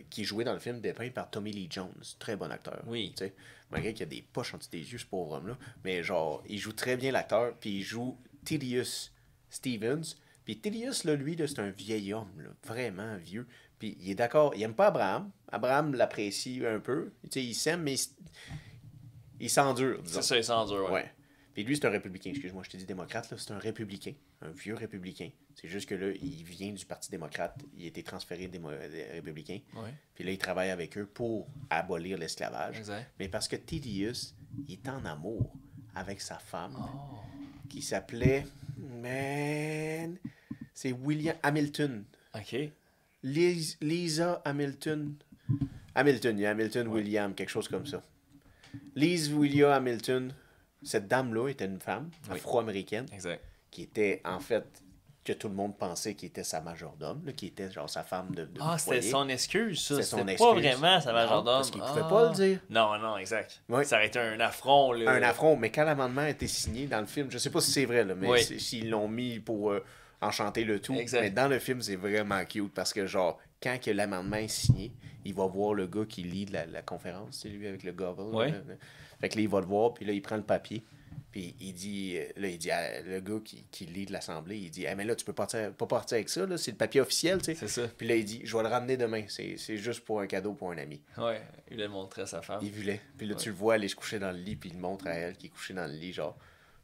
qui jouait dans le film dépeint par Tommy Lee Jones. Très bon acteur. Oui. T'sais. Malgré qu'il y a des poches en dessous des yeux, ce pauvre homme-là. Mais genre, il joue très bien l'acteur. Puis il joue Thaddeus Stevens. Puis Thaddeus, là, lui, là, c'est un vieil homme, là, vraiment vieux. Puis il est d'accord, il aime pas Abraham. Abraham l'apprécie un peu. T'sais, il s'aime, mais il s'endure, disons. C'est ça, il s'endure, ouais. Puis lui, c'est un républicain. Excuse-moi, je t'ai dit démocrate, là, c'est un républicain. Un vieux républicain. C'est juste que là, il vient du Parti démocrate. Il a été transféré des républicains. Ouais. Puis là, il travaille avec eux pour abolir l'esclavage. Exact. Mais parce que Thaddeus, il est en amour avec sa femme qui s'appelait... C'est William Hamilton. OK. Lisa Hamilton. Hamilton, il y a Hamilton William, quelque chose comme ça. Lisa William Hamilton, cette dame-là était une femme afro-américaine. Exact. Qui était, en fait, que tout le monde pensait qu'il était sa majordome, là, qui était genre sa femme de c'était son excuse, ça. C'était pas vraiment sa majordome. Parce qu'il pouvait pas le dire. Non, exact. Oui. Ça aurait été un affront, là. Un affront, mais quand l'amendement a été signé dans le film, je sais pas si c'est vrai, là, mais s'ils l'ont mis pour enchanter le tout. Exact. Mais dans le film, c'est vraiment cute parce que, genre, quand que l'amendement est signé, il va voir le gars qui lit la conférence, c'est lui avec le gobble. Ouais. Fait que là, il va le voir, puis là, il prend le papier. Puis il dit le gars qui lit de l'Assemblée, il dit mais là, tu peux pas partir avec ça, là, c'est le papier officiel, tu sais. C'est ça. Puis là, il dit je vais le ramener demain, c'est juste pour un cadeau pour un ami. Ouais, il voulait le montrer à sa femme. Il voulait. Puis là, tu le vois aller se coucher dans le lit, puis il le montre à elle qui est couchée dans le lit, genre.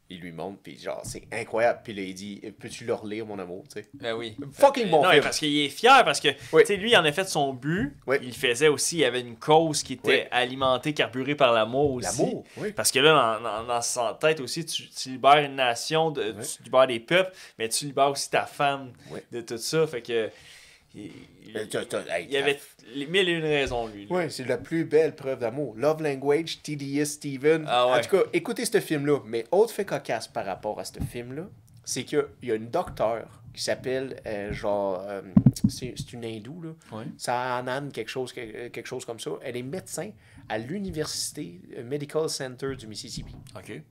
Il lui montre, puis genre, c'est incroyable. Puis là, il dit peux-tu le relire, mon amour, tu sais. Ben oui. Fucking bon film. Parce qu'il est fier, parce que, tu sais, lui, il en a fait son but. Oui. Il faisait aussi, il y avait une cause qui était alimentée, carburée par l'amour aussi. L'amour, oui. Parce que là, dans sa tête aussi, tu libères une nation, tu libères des peuples, mais tu libères aussi ta femme de tout ça. Fait que... Il y avait mille et une raisons, lui. Oui, c'est la plus belle preuve d'amour. Love Language, Thaddeus Stevens. En tout cas, écoutez ce film-là. Mais autre fait cocasse par rapport à ce film-là, c'est qu'il y a une docteure qui s'appelle, c'est une hindoue, là. Ouais. Sahanan, quelque chose comme ça. Elle est médecin à l'Université Medical Center du Mississippi. OK.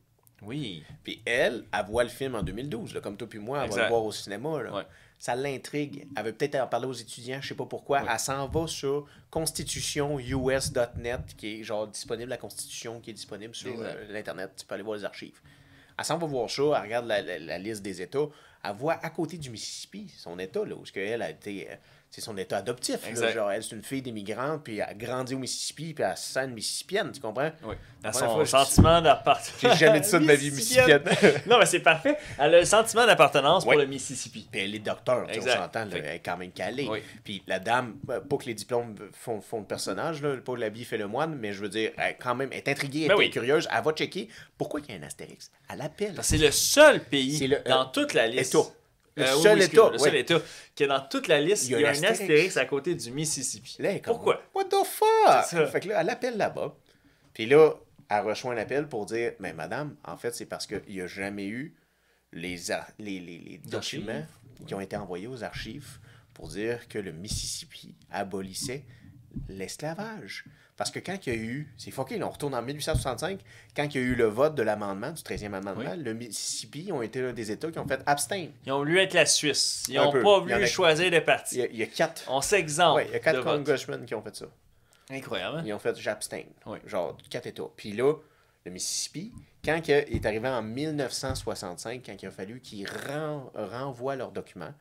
Oui. Puis elle voit le film en 2012, là, comme toi puis moi, elle va le voir au cinéma. Là. Ouais. Ça l'intrigue. Elle veut peut-être en parler aux étudiants, je sais pas pourquoi. Ouais. Elle s'en va sur constitutionus.net, qui est genre disponible, la Constitution qui est disponible sur l'Internet. Tu peux aller voir les archives. Elle s'en va voir ça, elle regarde la liste des États. Elle voit à côté du Mississippi, son État, là, où elle a été... c'est son état adoptif. Exact. Là, genre, elle, c'est une fille d'immigrante, puis elle a grandi au Mississippi, puis elle se sent une Mississippienne, tu comprends? Oui. Son sentiment d'appartenance. J'ai jamais dit ça de ma vie, Mississippienne. Non, mais c'est parfait. Elle a le sentiment d'appartenance pour le Mississippi. Puis elle est docteur, on s'entend, elle est quand même calée. Oui. Puis la dame, pas que les diplômes font le personnage, là, pas l'habit fait le moine, mais je veux dire, elle, quand même, est intriguée, elle est curieuse, elle va checker pourquoi il y a un astérix. Elle appelle. C'est le seul pays dans toute la liste. Le seul État qui est dans toute la liste, il y a un astérix à côté du Mississippi. Là, pourquoi? What the fuck? Fait que là, elle appelle là-bas. Puis là, elle reçoit un appel pour dire, mais madame, en fait, c'est parce qu'il n'y a jamais eu les documents qui ont été envoyés aux archives pour dire que le Mississippi abolissait l'esclavage. Parce que quand il y a eu, c'est fucké, là, on retourne en 1865, quand il y a eu le vote de l'amendement, du 13e amendement, le Mississippi ont été l'un des États qui ont fait abstain. Ils ont voulu être la Suisse. Ils n'ont pas voulu choisir de parti. Il y a 4. On s'exemple. Il y a 4 congressmen qui ont fait ça. Incroyable. Hein? Ils ont fait j'abstain. Genre 4 États. Puis là, le Mississippi, quand il est arrivé en 1965, quand il a fallu qu'ils renvoient leurs documents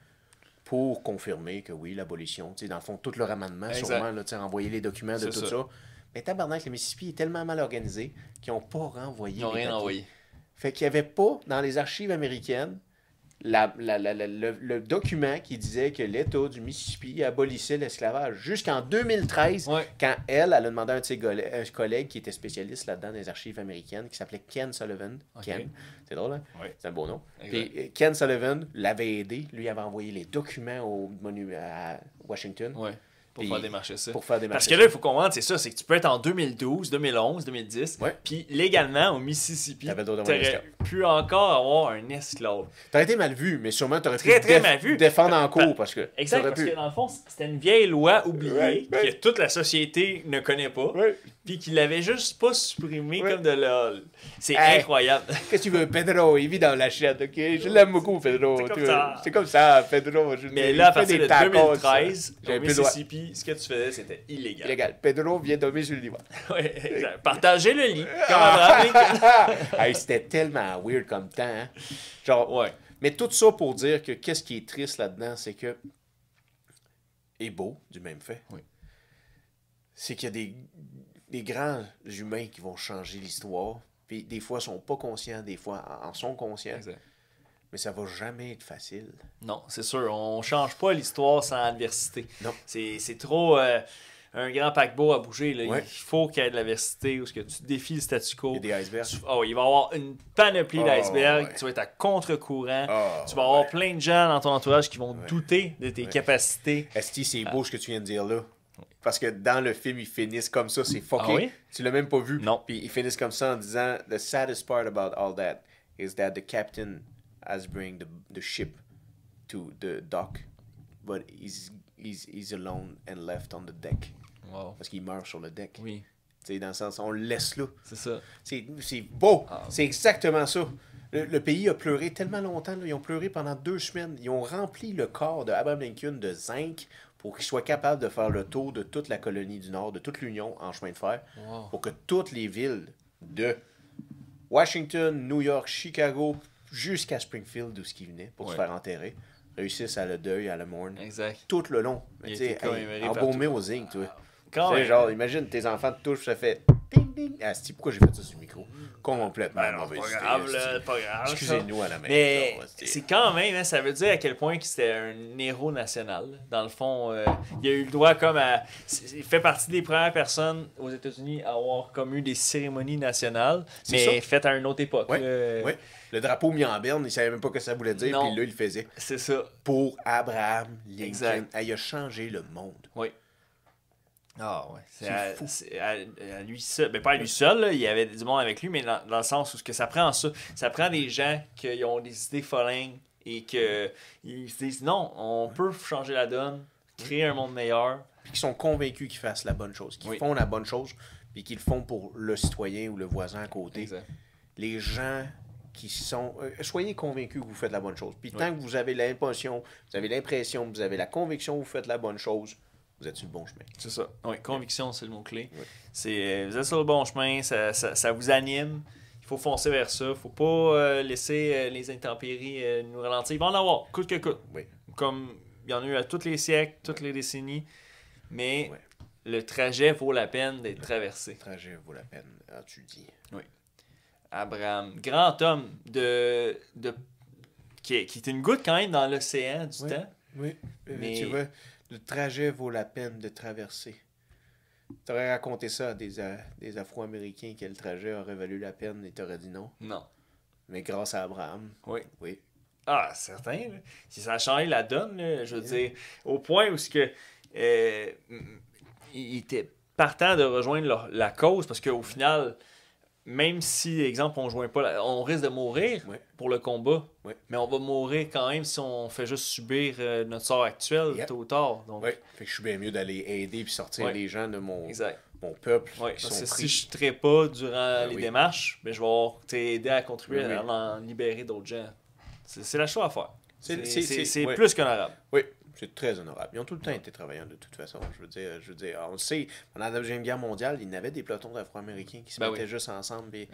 pour confirmer que oui, l'abolition, dans le fond, tout leur amendement, sûrement, là, renvoyer les documents de tout ça. Mais tabarnak, le Mississippi est tellement mal organisé qu'ils n'ont pas renvoyé. Ils n'ont rien envoyé. Fait qu'il n'y avait pas, dans les archives américaines, le document qui disait que l'État du Mississippi abolissait l'esclavage. Jusqu'en 2013, quand elle a demandé à un de ses collègues qui était spécialiste là-dedans dans les archives américaines, qui s'appelait Ken Sullivan. Ken, c'est drôle, hein? C'est un beau nom. Puis Ken Sullivan l'avait aidé. Lui avait envoyé les documents à Washington. Pour faire démarcher ça. Parce que là, il faut comprendre, c'est ça, c'est que tu peux être en 2012, 2011, 2010, puis légalement, au Mississippi, tu aurais pu encore avoir un esclave. T'aurais été mal vu, mais sûrement tu aurais pu mal vu. Défendre en cours. Parce que que dans le fond, c'était une vieille loi oubliée que toute la société ne connaît pas, puis qu'il l'avait juste pas supprimé comme de l'or. C'est incroyable. Qu'est-ce que tu veux, Pedro? Il vit dans la chaîne, ok? Je l'aime beaucoup, Pedro. C'est comme ça, Pedro. Mais là, à partir de 2013, au Mississippi, ce que tu faisais, c'était illégal. Illégal. Pedro vient dormir sur le divan. Oui, exact. Partager le lit. Comme Abraham c'était tellement weird comme temps. Hein? Genre, mais tout ça pour dire que qu'est-ce qui est triste là-dedans, c'est que. Et beau, du même fait. C'est qu'il y a des grands humains qui vont changer l'histoire. Puis des fois, ils sont pas conscients, des fois, en sont conscients. Exact. Mais ça va jamais être facile. Non, c'est sûr. On change pas l'histoire sans adversité. Non. C'est trop un grand paquebot à bouger. Là. Il faut qu'il y ait de l'adversité où tu défies le statu quo. Il y a des icebergs. Il va y avoir une panoplie d'icebergs. Tu vas être à contre-courant. Tu vas avoir plein de gens dans ton entourage qui vont douter de tes capacités. Esti, c'est beau ce que tu viens de dire là. Parce que dans le film, ils finissent comme ça. C'est fucké. Tu l'as même pas vu. Non. Puis ils finissent comme ça en disant « The saddest part about all that is that the captain has bring the ship to the dock, but he's alone and left on the deck. » Parce qu'il meurt sur le deck. Oui. Tu sais, dans le sens, on le laisse là. C'est ça. C'est beau. C'est exactement ça. Le pays a pleuré tellement longtemps. Là. Ils ont pleuré pendant 2 semaines. Ils ont rempli le corps de Abraham Lincoln de zinc pour qu'il soit capable de faire le tour de toute la colonie du Nord, de toute l'Union en chemin de fer, pour que toutes les villes de Washington, New York, Chicago, jusqu'à Springfield, d'où ce qui venait, pour se faire enterrer, réussissent à le deuil, à le mourn. Exact. Tout le long. Tu sais, embaumé au zinc, toi. Genre, imagine, tes enfants te touchent, ça fait ding ding. Ah, c'est pourquoi j'ai fait ça sur le micro? Complètement mauvaise idée. Pas grave. Excusez-nous à la main. Mais c'est quand même, hein, ça veut dire à quel point que c'était un héros national. Dans le fond, il a eu le droit comme à. Il fait partie des premières personnes aux États-Unis à avoir comme eu des cérémonies nationales, mais faites à une autre époque. Oui. Le drapeau mis en berne, il savait même pas ce que ça voulait dire, puis là, il le faisait. C'est ça. Pour Abraham Lincoln. Il a changé le monde. Oui. Ah ouais, c'est fou. À lui seul, mais pas à lui seul, là, il y avait du monde avec lui, mais dans le sens où ce que ça prend ça prend des gens qui ont des idées follingues et qu'ils se disent non, on peut changer la donne, créer un monde meilleur. Puis qui sont convaincus qu'ils fassent la bonne chose, qu'ils font la bonne chose, puis qu'ils le font pour le citoyen ou le voisin à côté. Exact. Les gens qui sont... soyez convaincus que vous faites la bonne chose. Puis tant que vous avez l'impression, vous avez la conviction que vous faites la bonne chose, vous êtes sur le bon chemin. C'est ça. Oui, conviction, c'est le mot-clé. Oui. Vous êtes sur le bon chemin, ça vous anime. Il faut foncer vers ça. Il ne faut pas laisser les intempéries nous ralentir. Il va en avoir, coûte que coûte. Oui. Comme il y en a eu à tous les siècles, toutes les décennies, mais le trajet vaut la peine d'être traversé. Le trajet vaut la peine, tu dis. Oui. Abraham, grand homme qui est une goutte quand même dans l'océan du temps. Oui, mais tu vois, le trajet vaut la peine de traverser. Tu aurais raconté ça à des Afro-Américains que le trajet aurait valu la peine et tu aurais dit non. Non. Mais grâce à Abraham. Oui. Oui. Ah, certain. Là. Si ça a changé la donne, là, je veux dire, au point où il était partant de rejoindre la cause, parce qu'au final, même si, exemple, on ne joint pas, on risque de mourir pour le combat, mais on va mourir quand même si on fait juste subir notre sort actuel tôt ou tard. Donc... Oui, fait que je suis bien mieux d'aller aider et sortir les gens de mon peuple. Oui, parce que si je ne traite pas durant les démarches, ben, je vais avoir aider à contribuer à en libérer d'autres gens. C'est la chose à faire. C'est plus qu'honorable. Oui, c'est très honorable. Ils ont tout le temps été travaillants de toute façon. Je veux dire, on le sait, pendant la Deuxième Guerre mondiale, il y avait des pelotons d'Afro-Américains qui se mettaient juste ensemble et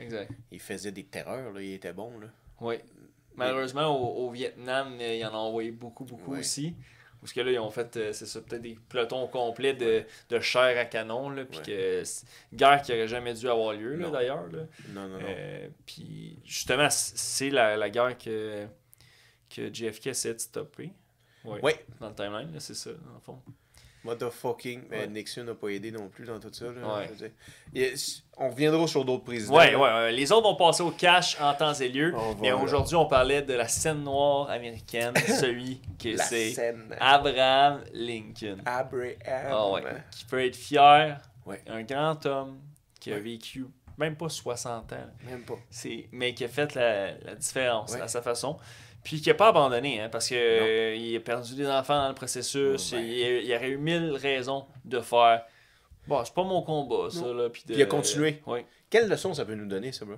ils faisaient des terreurs. Là, ils étaient bons. Là. Oui. Malheureusement, au Vietnam, il y en a envoyé beaucoup aussi. Parce que là, ils ont fait, c'est ça, peut-être des pelotons complets de chair à canon. Là, puis que guerre qui n'aurait jamais dû avoir lieu, là, d'ailleurs. Là. Non. Puis justement, c'est la guerre que JFK essaie de stopper. Oui. Dans le timeline, là, c'est ça, dans le fond. Motherfucking. Mais Nixon n'a pas aidé non plus dans tout ça. Là, je veux dire. On reviendra sur d'autres présidents. Oui. Les autres vont passer au cash en temps et lieu. Mais aujourd'hui, on parlait de la scène noire américaine. Celui qui c'est Abraham Lincoln. Qui peut être fier. Un grand homme qui a vécu même pas 60 ans. Même pas. Mais qui a fait la différence à sa façon. Puis qui n'a pas abandonné, parce qu'il a perdu des enfants dans le processus. Il y aurait eu 1000 raisons de faire « Bon, c'est pas mon combat, ça. » Puis il a continué. Quelle leçon ça peut nous donner, ça, bro?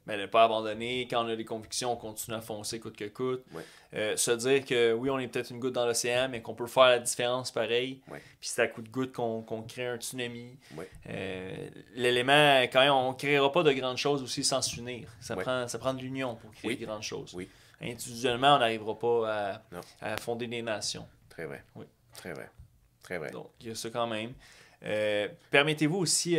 Mais ne pas abandonner. Quand on a des convictions, on continue à foncer coûte que coûte. Se dire que oui, on est peut-être une goutte dans l'océan, mais qu'on peut faire la différence pareil. Puis c'est à coup de goutte qu'on crée un tsunami. L'élément, quand même, on ne créera pas de grandes choses aussi sans s'unir. Ça prend de l'union pour créer de grandes choses. Individuellement, on n'arrivera pas à fonder des nations. Très vrai. Oui. Très vrai. Très vrai. Donc, il y a ça quand même. Permettez-vous aussi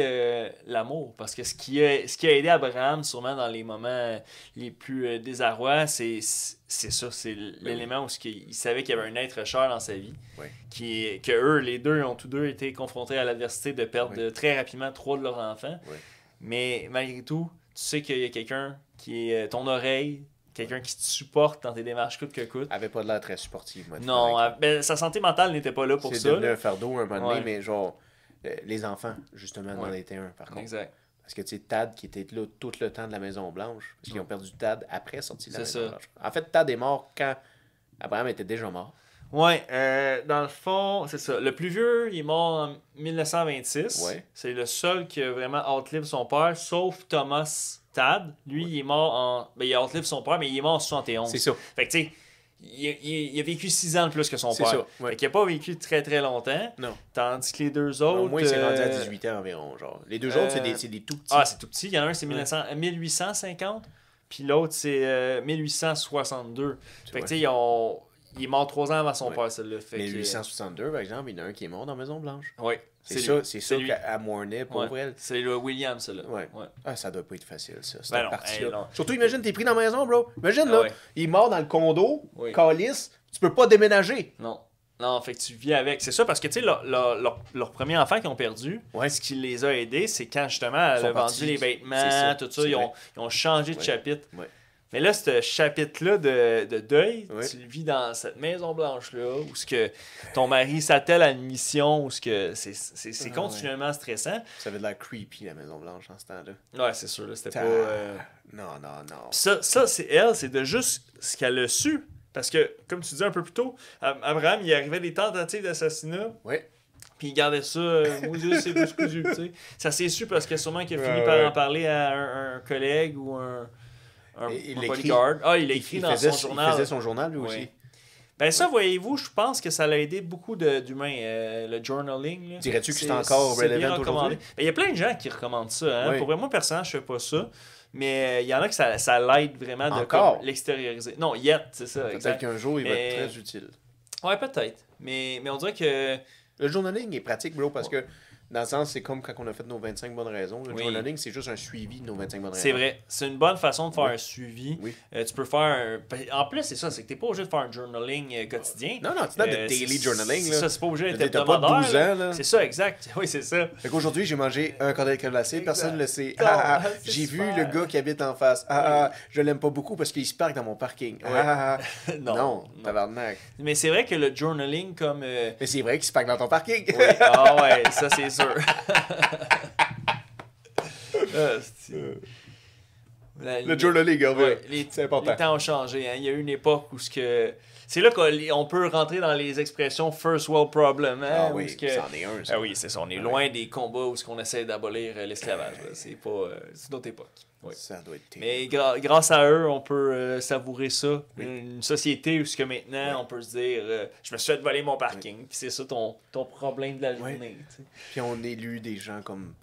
l'amour, parce que ce qui a aidé Abraham, sûrement dans les moments les plus désarrois, c'est ça, c'est l'élément où il savait qu'il y avait un être cher dans sa vie, que eux, les deux, ont tous deux été confrontés à l'adversité de perdre très rapidement 3 de leurs enfants. Mais malgré tout, tu sais qu'il y a quelqu'un qui est ton oreille, quelqu'un qui te supporte dans tes démarches coûte que coûte. Elle avait pas de l'air très supportive. Non, sa santé mentale n'était pas là pour ça. C'est devenu un fardeau un moment donné, mais genre, les enfants, justement, en étaient un, par contre. Exact. Parce que, tu sais, Tad, qui était là tout le temps de la Maison-Blanche, parce qu'ils ont perdu Tad après la sortie de la Maison-Blanche. En fait, Tad est mort quand Abraham était déjà mort. Oui, dans le fond, c'est ça. Le plus vieux, il est mort en 1926. C'est le seul qui a vraiment outlive son père, sauf Thomas Tad. Lui, il est mort en... Ben, il a outlive son père, mais il est mort en 71. C'est ça. Fait que, tu sais, il a vécu 6 ans de plus que son père. C'est ça, Fait qu'il n'a pas vécu très, très longtemps. Non. Tandis que les deux autres... Au moins, il s'est rendu à 18 ans environ, genre. Les deux autres, c'est des tout petits. Ah, c'est tout petit. Il y en a un, c'est 1850, puis l'autre, c'est 1862. Fait que, tu sais, il est mort 3 ans avant son père, celle-là. 1862, par exemple, il y en a un qui est mort dans la Maison-Blanche. Oui. C'est ça qu'elle mournait pour elle. C'est le William, ça, là. Ah, ça doit pas être facile, ça. Ben partie-là. Surtout, imagine, t'es pris dans la maison, bro. Imagine, là, il est mort dans le condo, calice, tu peux pas déménager. Non, fait que tu vis avec. C'est ça, parce que, tu sais, leur premier enfant qu'ils ont perdu, ce qui les a aidés, c'est quand, justement, elle a vendu les vêtements, tout ça, ils ont changé de chapitre. Mais là, ce chapitre-là de deuil, tu le vis dans cette Maison-Blanche-là, où ce que ton mari s'attelle à une mission, où ce que c'est continuellement stressant. Ça avait de l'air creepy, la Maison-Blanche, en ce temps-là. Ouais, c'est sûr, là, c'était pas... Non. Ça, c'est elle, c'est de juste ce qu'elle a su. Parce que, comme tu disais un peu plus tôt, Abraham, il arrivait des tentatives d'assassinat. Puis il gardait ça, Moses, c'est plus cousu, tu sais. Ça s'est su parce que sûrement qu'il a fini par en parler à un collègue ou un bodyguard. Il a écrit dans son journal. Il faisait son journal, lui aussi. Ben ça, voyez-vous, je pense que ça l'a aidé beaucoup d'humains, le journaling. Dirais-tu que c'est encore relevant aujourd'hui? Il y a plein de gens qui recommandent ça. Hein? Pour vrai, moi, personnellement, je fais pas ça. Mais il y en a que ça l'aide vraiment de l'extérioriser. Non, c'est ça, exact. Peut-être qu'un jour, il va être très utile. Ouais, peut-être. Mais on dirait que... Le journaling est pratique, bro, parce que dans le sens, c'est comme quand on a fait nos 25 bonnes raisons. Le journaling, c'est juste un suivi de nos 25 bonnes raisons. C'est vrai. C'est une bonne façon de faire un suivi. Oui. Tu peux faire En plus, c'est ça, c'est que t'es pas obligé de faire un journaling quotidien. Non, c'est pas de daily journaling. C'est ça, c'est pas obligé d'être t'as pas 12 ans, là. C'est ça, exact. Oui, c'est ça. Fait qu'aujourd'hui, j'ai mangé un cordon glacé, personne ne le sait. J'ai vu le gars qui habite en face. Je l'aime pas beaucoup parce qu'il se parque dans mon parking. Non, tabarnak. Mais c'est vrai que le journaling comme... Mais c'est vrai qu'il se parque dans ton parking. Oui. Ah ouais, ça c'est sûr. Le journaling, c'est important. Les temps ont changé. Hein. Il y a eu une époque où c'est là qu'on peut rentrer dans les expressions first world problem. Hein, ah oui, c'en est un. Ça. Ah oui, c'est ça. On est loin des combats où on essaie d'abolir l'esclavage. C'est pas... c'est une autre époque. Oui. Ça doit être mais grâce à eux, on peut savourer ça. Oui. Une société où maintenant, on peut se dire je me suis fait voler mon parking. Puis c'est ça ton problème de la journée. Puis on élu des gens comme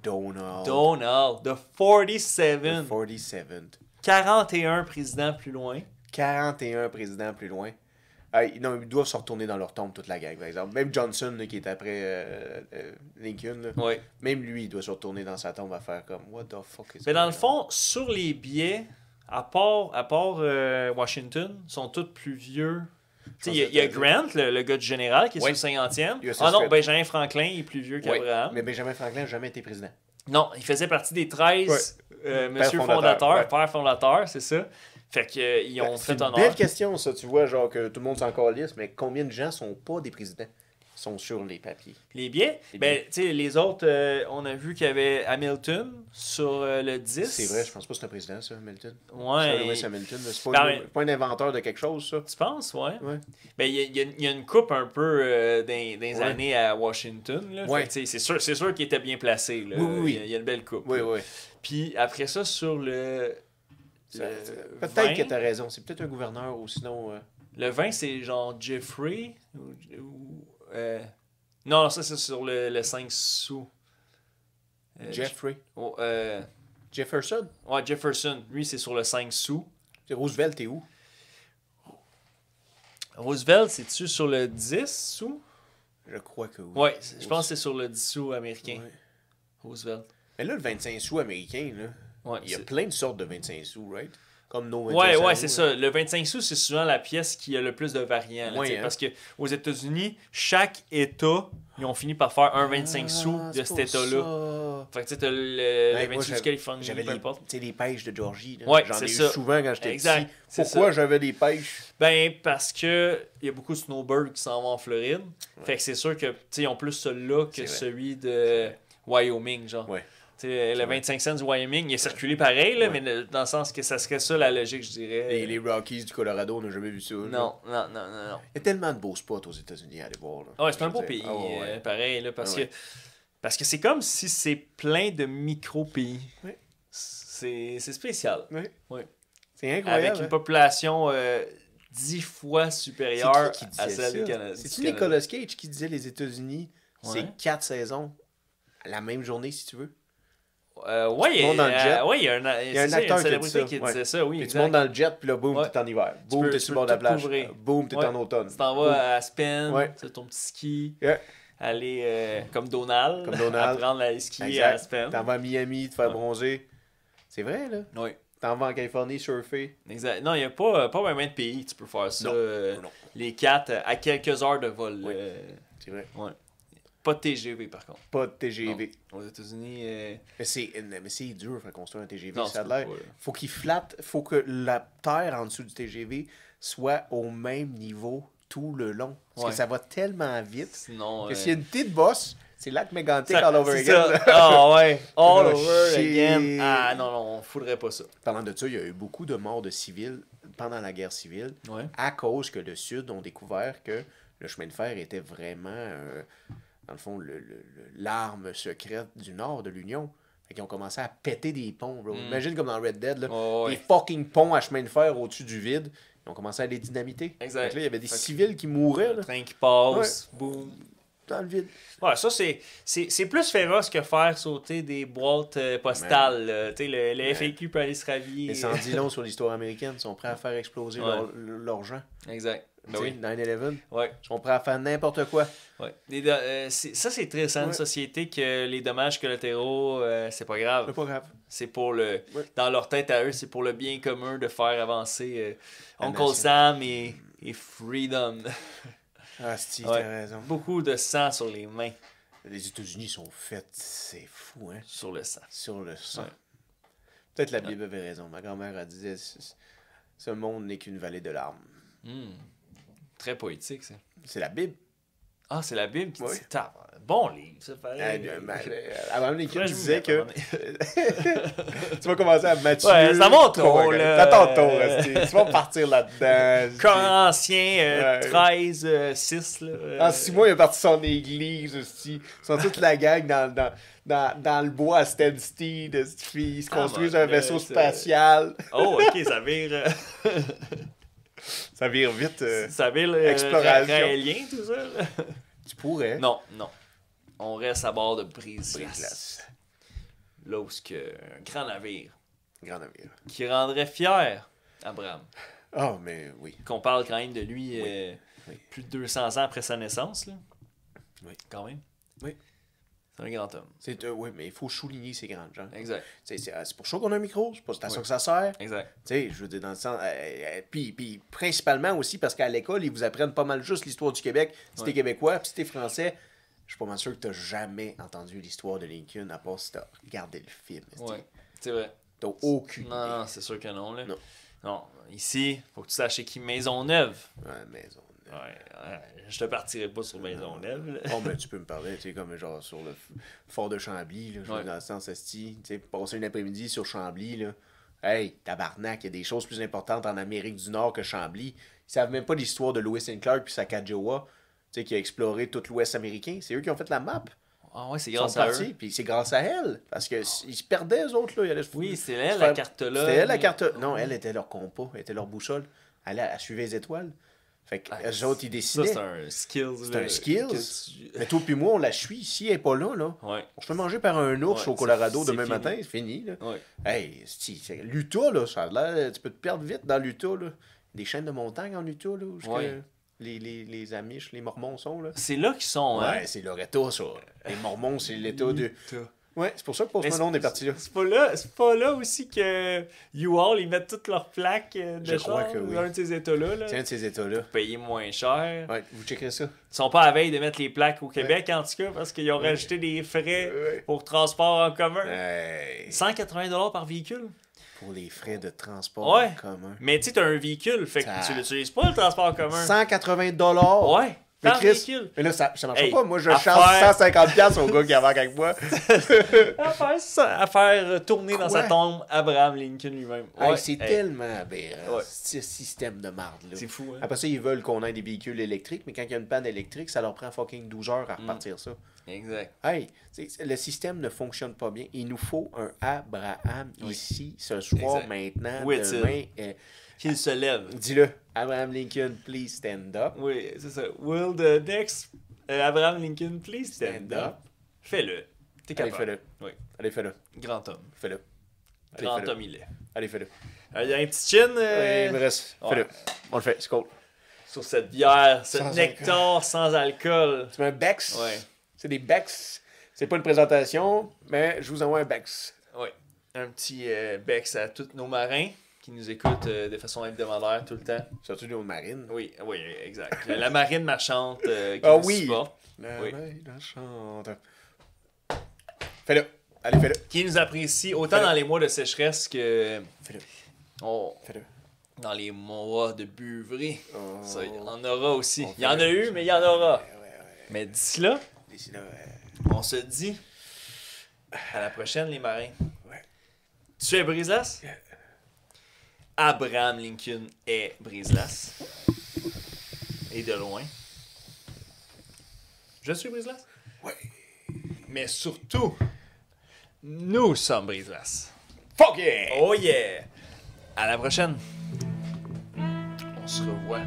Donald, the 47th. The 47th. 41 présidents plus loin. 41 présidents plus loin. Non, ils doivent se retourner dans leur tombe, toute la gang, par exemple. Même Johnson, là, qui est après Lincoln, là, même lui, il doit se retourner dans sa tombe à faire comme « What the fuck is Mais dans le fond, sur les billets, à part Washington, sont tous plus vieux. Il y a Grant, le gars du général, qui est sur le 50e. Ah non, Benjamin Franklin est plus vieux qu'Abraham. Mais Benjamin Franklin n'a jamais été président. Non, il faisait partie des 13 monsieur fondateur, père fondateur, c'est ça. Fait qu'ils ont fait honneur. C'est une belle question, ça, tu vois, genre que tout le monde s'en calisse, mais combien de gens sont pas des présidents? Sont sur les papiers. Les billets? Ben, tu sais, les autres, on a vu qu'il y avait Hamilton sur le 10. C'est vrai, je pense pas que c'est un président, ça, Hamilton. Ouais. Lewis Hamilton. C'est pas un inventeur de quelque chose, ça. Tu penses, ouais? Ben, il y a une coupe un peu des années à Washington, là. Ouais. C'est sûr qu'il était bien placé, là. Oui. Il y a une belle coupe. Oui. Puis après ça, sur le peut-être que t'as raison. C'est peut-être un gouverneur ou sinon... Le 20, c'est genre Jeffrey non, ça c'est sur le 5 sous. Jeffrey. Jefferson? Ouais, Jefferson. Lui, c'est sur le 5 sous. Roosevelt, t'es où? Roosevelt, c'est-tu sur le 10 sous? Je crois que oui. Ouais, je pense que c'est sur le 10 sous américain. Ouais. Roosevelt. Mais là, le 25 sous américain, là, il y a plein de sortes de 25 sous, right? Comme nos 25 ouais, c'est ça. Le 25 sous, c'est souvent la pièce qui a le plus de variants. Là, parce qu'aux États-Unis, chaque État, ils ont fini par faire un 25 sous de cet État-là. Fait que tu sais, t'as le 26 sous de Californie, j'avais les pêches de Georgie. J'en ai eu souvent quand j'étais petit. Pourquoi j'avais des pêches? Ben, parce que il y a beaucoup de snowbirds qui s'en vont en Floride. Fait que c'est sûr que ils ont plus celui-là que celui de Wyoming, genre. Ouais. Le 25 cents du Wyoming, il est circulé pareil, là, mais dans le sens que ça serait ça la logique, je dirais. Et les Rockies du Colorado, on n'a jamais vu ça. Non. Il y a tellement de beaux spots aux États-Unis à aller voir. Là. Ouais, c'est un beau pays, pareil, là, parce que c'est comme si c'est plein de micro-pays. Ouais. C'est spécial. Ouais. C'est incroyable. Avec une population 10 fois supérieure à celle du Canada. C'est-tu Nicolas Cage qui disait les États-Unis, c'est 4 saisons à la même journée, si tu veux? Il y a un acteur qui disait ça, oui. Puis tu montes dans le jet, puis là, boum, t'es en hiver. Boum, t'es sur le bord de la plage. Boum, t'es en automne. Tu t'en vas à Aspen, tu ton petit ski, aller comme Donald, apprendre à skier à Aspen. T'en vas à Miami, te faire bronzer. C'est vrai, là? Oui. T'en vas en Californie, surfer. Exact. Non, il n'y a pas vraiment de pays tu peux faire ça. Non. Les 4 à quelques heures de vol. C'est vrai. Ouais. Pas de TGV, par contre. Pas de TGV. Non. Aux États-Unis... Mais c'est dur de construire un TGV. Non, ça a l'air. Faut qu'il flatte. Faut que la terre en dessous du TGV soit au même niveau tout le long. Parce que ça va tellement vite. Sinon, que s'il y a une petite bosse, c'est Lac Mégantic all over again. Ah ouais. All over again. Ah non, on foudrait pas ça. Parlant de ça, il y a eu beaucoup de morts de civils pendant la guerre civile à cause que le Sud ont découvert que le chemin de fer était vraiment... dans le fond, l'arme secrète du Nord de l'Union. Ils ont commencé à péter des ponts, bro. Imagine comme dans Red Dead, là, des fucking ponts à chemin de fer au-dessus du vide. Ils ont commencé à les dynamiter. Exact. Donc là, il y avait des civils qui mouraient. Le train qui passe, boum. Dans le vide. Ouais, ça, c'est plus féroce que faire sauter des boîtes postales. Tu sais, le FAQ peut aller se rhabiller. Et ça en dit long sur l'histoire américaine. Ils sont prêts à faire exploser leur gens. Exact. Ben oui. 9/11. Ouais. Ils sont prêts à faire n'importe quoi. Ouais. Ça, c'est triste, une société que les dommages collatéraux, c'est pas grave. C'est pas grave. C'est pour le... Ouais. Dans leur tête à eux, c'est pour le bien commun de faire avancer La Uncle nation. Sam et Freedom. Ah, Steve, Ouais. t'as raison. Beaucoup de sang sur les mains. Les États-Unis sont faits, c'est fou, hein? Sur le sang. Sur le sang. Ouais. Peut-être la Bible avait raison. Ma grand-mère, elle disait ce monde n'est qu'une vallée de larmes. Très poétique, ça. C'est la Bible. Ah, c'est la Bible qui Oui. dit ça. Bon livre, ça pareil. Avant Lincoln, Ouais, je je disais m'y que attendais. tu vas commencer à Matthieu. Ouais, c'est à mon tour, là. C'est à ton tour, Esti. Tu vas partir là-dedans. Corinthiens Ouais. 13, 6. Là, En 6 mois, il a parti son église, Esti. Ils sont toute la gang dans le bois à Stansted, Esti. Ils se construisent un vaisseau spatial. Oh, ok, ça vire. Ça vire vite. Ça vire Exploration. raélien, tout ça. Là. Tu pourrais. Non. On reste à bord de Brise-Glace. Brise-Glace. Là où c'est un grand navire Grand navire. qui rendrait fier Abraham. Ah, mais oui. Qu'on parle quand même de lui Oui. plus de 200 ans après sa naissance. Là. Oui. Quand même. Oui. C'est un grand homme. Oui, mais il faut souligner ces grands gens. Exact. C'est pour ça qu'on a un micro, c'est pas à ça que ça sert. Exact. Tu sais, je veux dire, dans le sens. Puis principalement aussi parce qu'à l'école, ils vous apprennent pas mal juste l'histoire du Québec. Si t'es québécois, puis si t'es français, je suis pas mal sûr que t'as jamais entendu l'histoire de Lincoln, à part si t'as regardé le film. Ouais, c'est vrai. T'as aucune Non, c'est sûr que non. Là. Non. Non, ici, faut que tu saches c'est qui Maisonneuve. Ouais, maison. Ouais, je te partirai pas sur Maisonneuve. Là. Oh, mais tu peux me parler, tu sais, comme genre sur le fort de Chambly, là, je veux dire, dans le sens esti, tu sais, passer une après-midi sur Chambly, là. Hey, tabarnak, il y a des choses plus importantes en Amérique du Nord que Chambly. Ils savent même pas l'histoire de Lewis and Clark puis Sacagawea, tu sais, qui a exploré tout l'Ouest américain. C'est eux qui ont fait la map. Ah ouais, c'est Ils sont grâce à partis, eux. puis c'est grâce à elle. Parce que ils se perdaient, eux autres, là. Ils allaient Oui, c'est se elle, faire- la carte là. C'était elle, la carte. Non, elle était leur compas, elle était leur boussole. Elle suivait les étoiles. Fait que eux autres, ils Ça, décidaient. c'est un skills. C'est un skills. Mais toi puis moi, on la suit. Si elle n'est pas là, Ouais. on se fait manger par un ours Ouais, au Colorado c'est demain fini. matin, c'est fini. Là. Ouais. Hey, l'Utah, là, ça a l'air. Tu peux te perdre vite dans l'Utah. Là. Des chaînes de montagne en Utah, là, où Ouais. les Amish, les Mormons sont. Là. C'est là qu'ils sont, hein? Ouais, c'est leur État, ça. Les Mormons, c'est l'État de. Ouais, c'est pour ça que Post Mais Malone est parti là. C'est pas là aussi que U-Haul, ils mettent toutes leurs plaques de Je crois char que oui. dans un de ces états-là. Là. C'est un de ces États-là. Payer moins cher. Ouais, vous checkerez ça. Ils sont pas à veille de mettre les plaques au Québec, en tout cas, parce qu'ils ont rajouté des frais Ouais. pour transport en commun. Hey, 180$ par véhicule. pour les frais de transport Ouais. en commun. Mais tu sais, t'as un véhicule, fait que Ça- tu l'utilises pas, le transport en commun. 180$. Ouais, Mais par Chris, véhicule. mais là, ça marche Hey, pas. Moi, je affaire- charge 150$ au gars qui avance avec moi. À faire tourner dans Quoi? sa tombe Abraham Lincoln lui-même. Hey, Ouais, c'est hey, tellement aberrant, Ouais. ce système de marde là. C'est fou, hein? Après ça, ils veulent qu'on ait des véhicules électriques, mais quand il y a une panne électrique, ça leur prend fucking 12 heures à repartir ça. Exact. Hey, le système ne fonctionne pas bien. Il nous faut un Abraham ici, ce soir, Exact. maintenant, Où est-il? demain. Qu'il se lève. Dis-le. Abraham Lincoln, please stand up. Oui, c'est ça. Will the next Abraham Lincoln please stand up? Fais-le. T'es Allez, capable. fais-le. Oui. Allez, fais-le. Grand homme. Fais-le. Allez, Grand fais-le. homme, il est. Allez, fais-le. Il y a un petit chin Il me reste. ouais. Fais-le. On le fait. C'est cool. sur cette bière, ce Sans nectar sans alcool. Tu mets un Bex. Ouais. C'est des Bex. C'est pas une présentation, mais je vous envoie un Bex. Oui. Un petit Bex à tous nos marins qui nous écoutent de façon hebdomadaire tout le temps. Surtout nos marines. Oui, oui, exact. La marine marchande qui Ah nous oui. supporte. La Oui. veille, la chante. Fais-le. Allez, fais-le. Qui nous apprécie autant Fais-le. dans les mois de sécheresse que Fais-le. Fais-le. Dans les mois de buverie. Oh. Ça, il y en aura aussi. On Il y en a fait- eu, mais il y en aura. Ouais. Mais d'ici là, D'ici là, on se dit à la prochaine, les marins. Ouais. Tu es Brise-Glace? Abraham Lincoln est Brise-Glace. Et de loin. Je suis Brise-Glace. Ouais. Mais surtout, nous sommes Brise-Glace. Fuck yeah! Oh yeah! À la prochaine. On se revoit.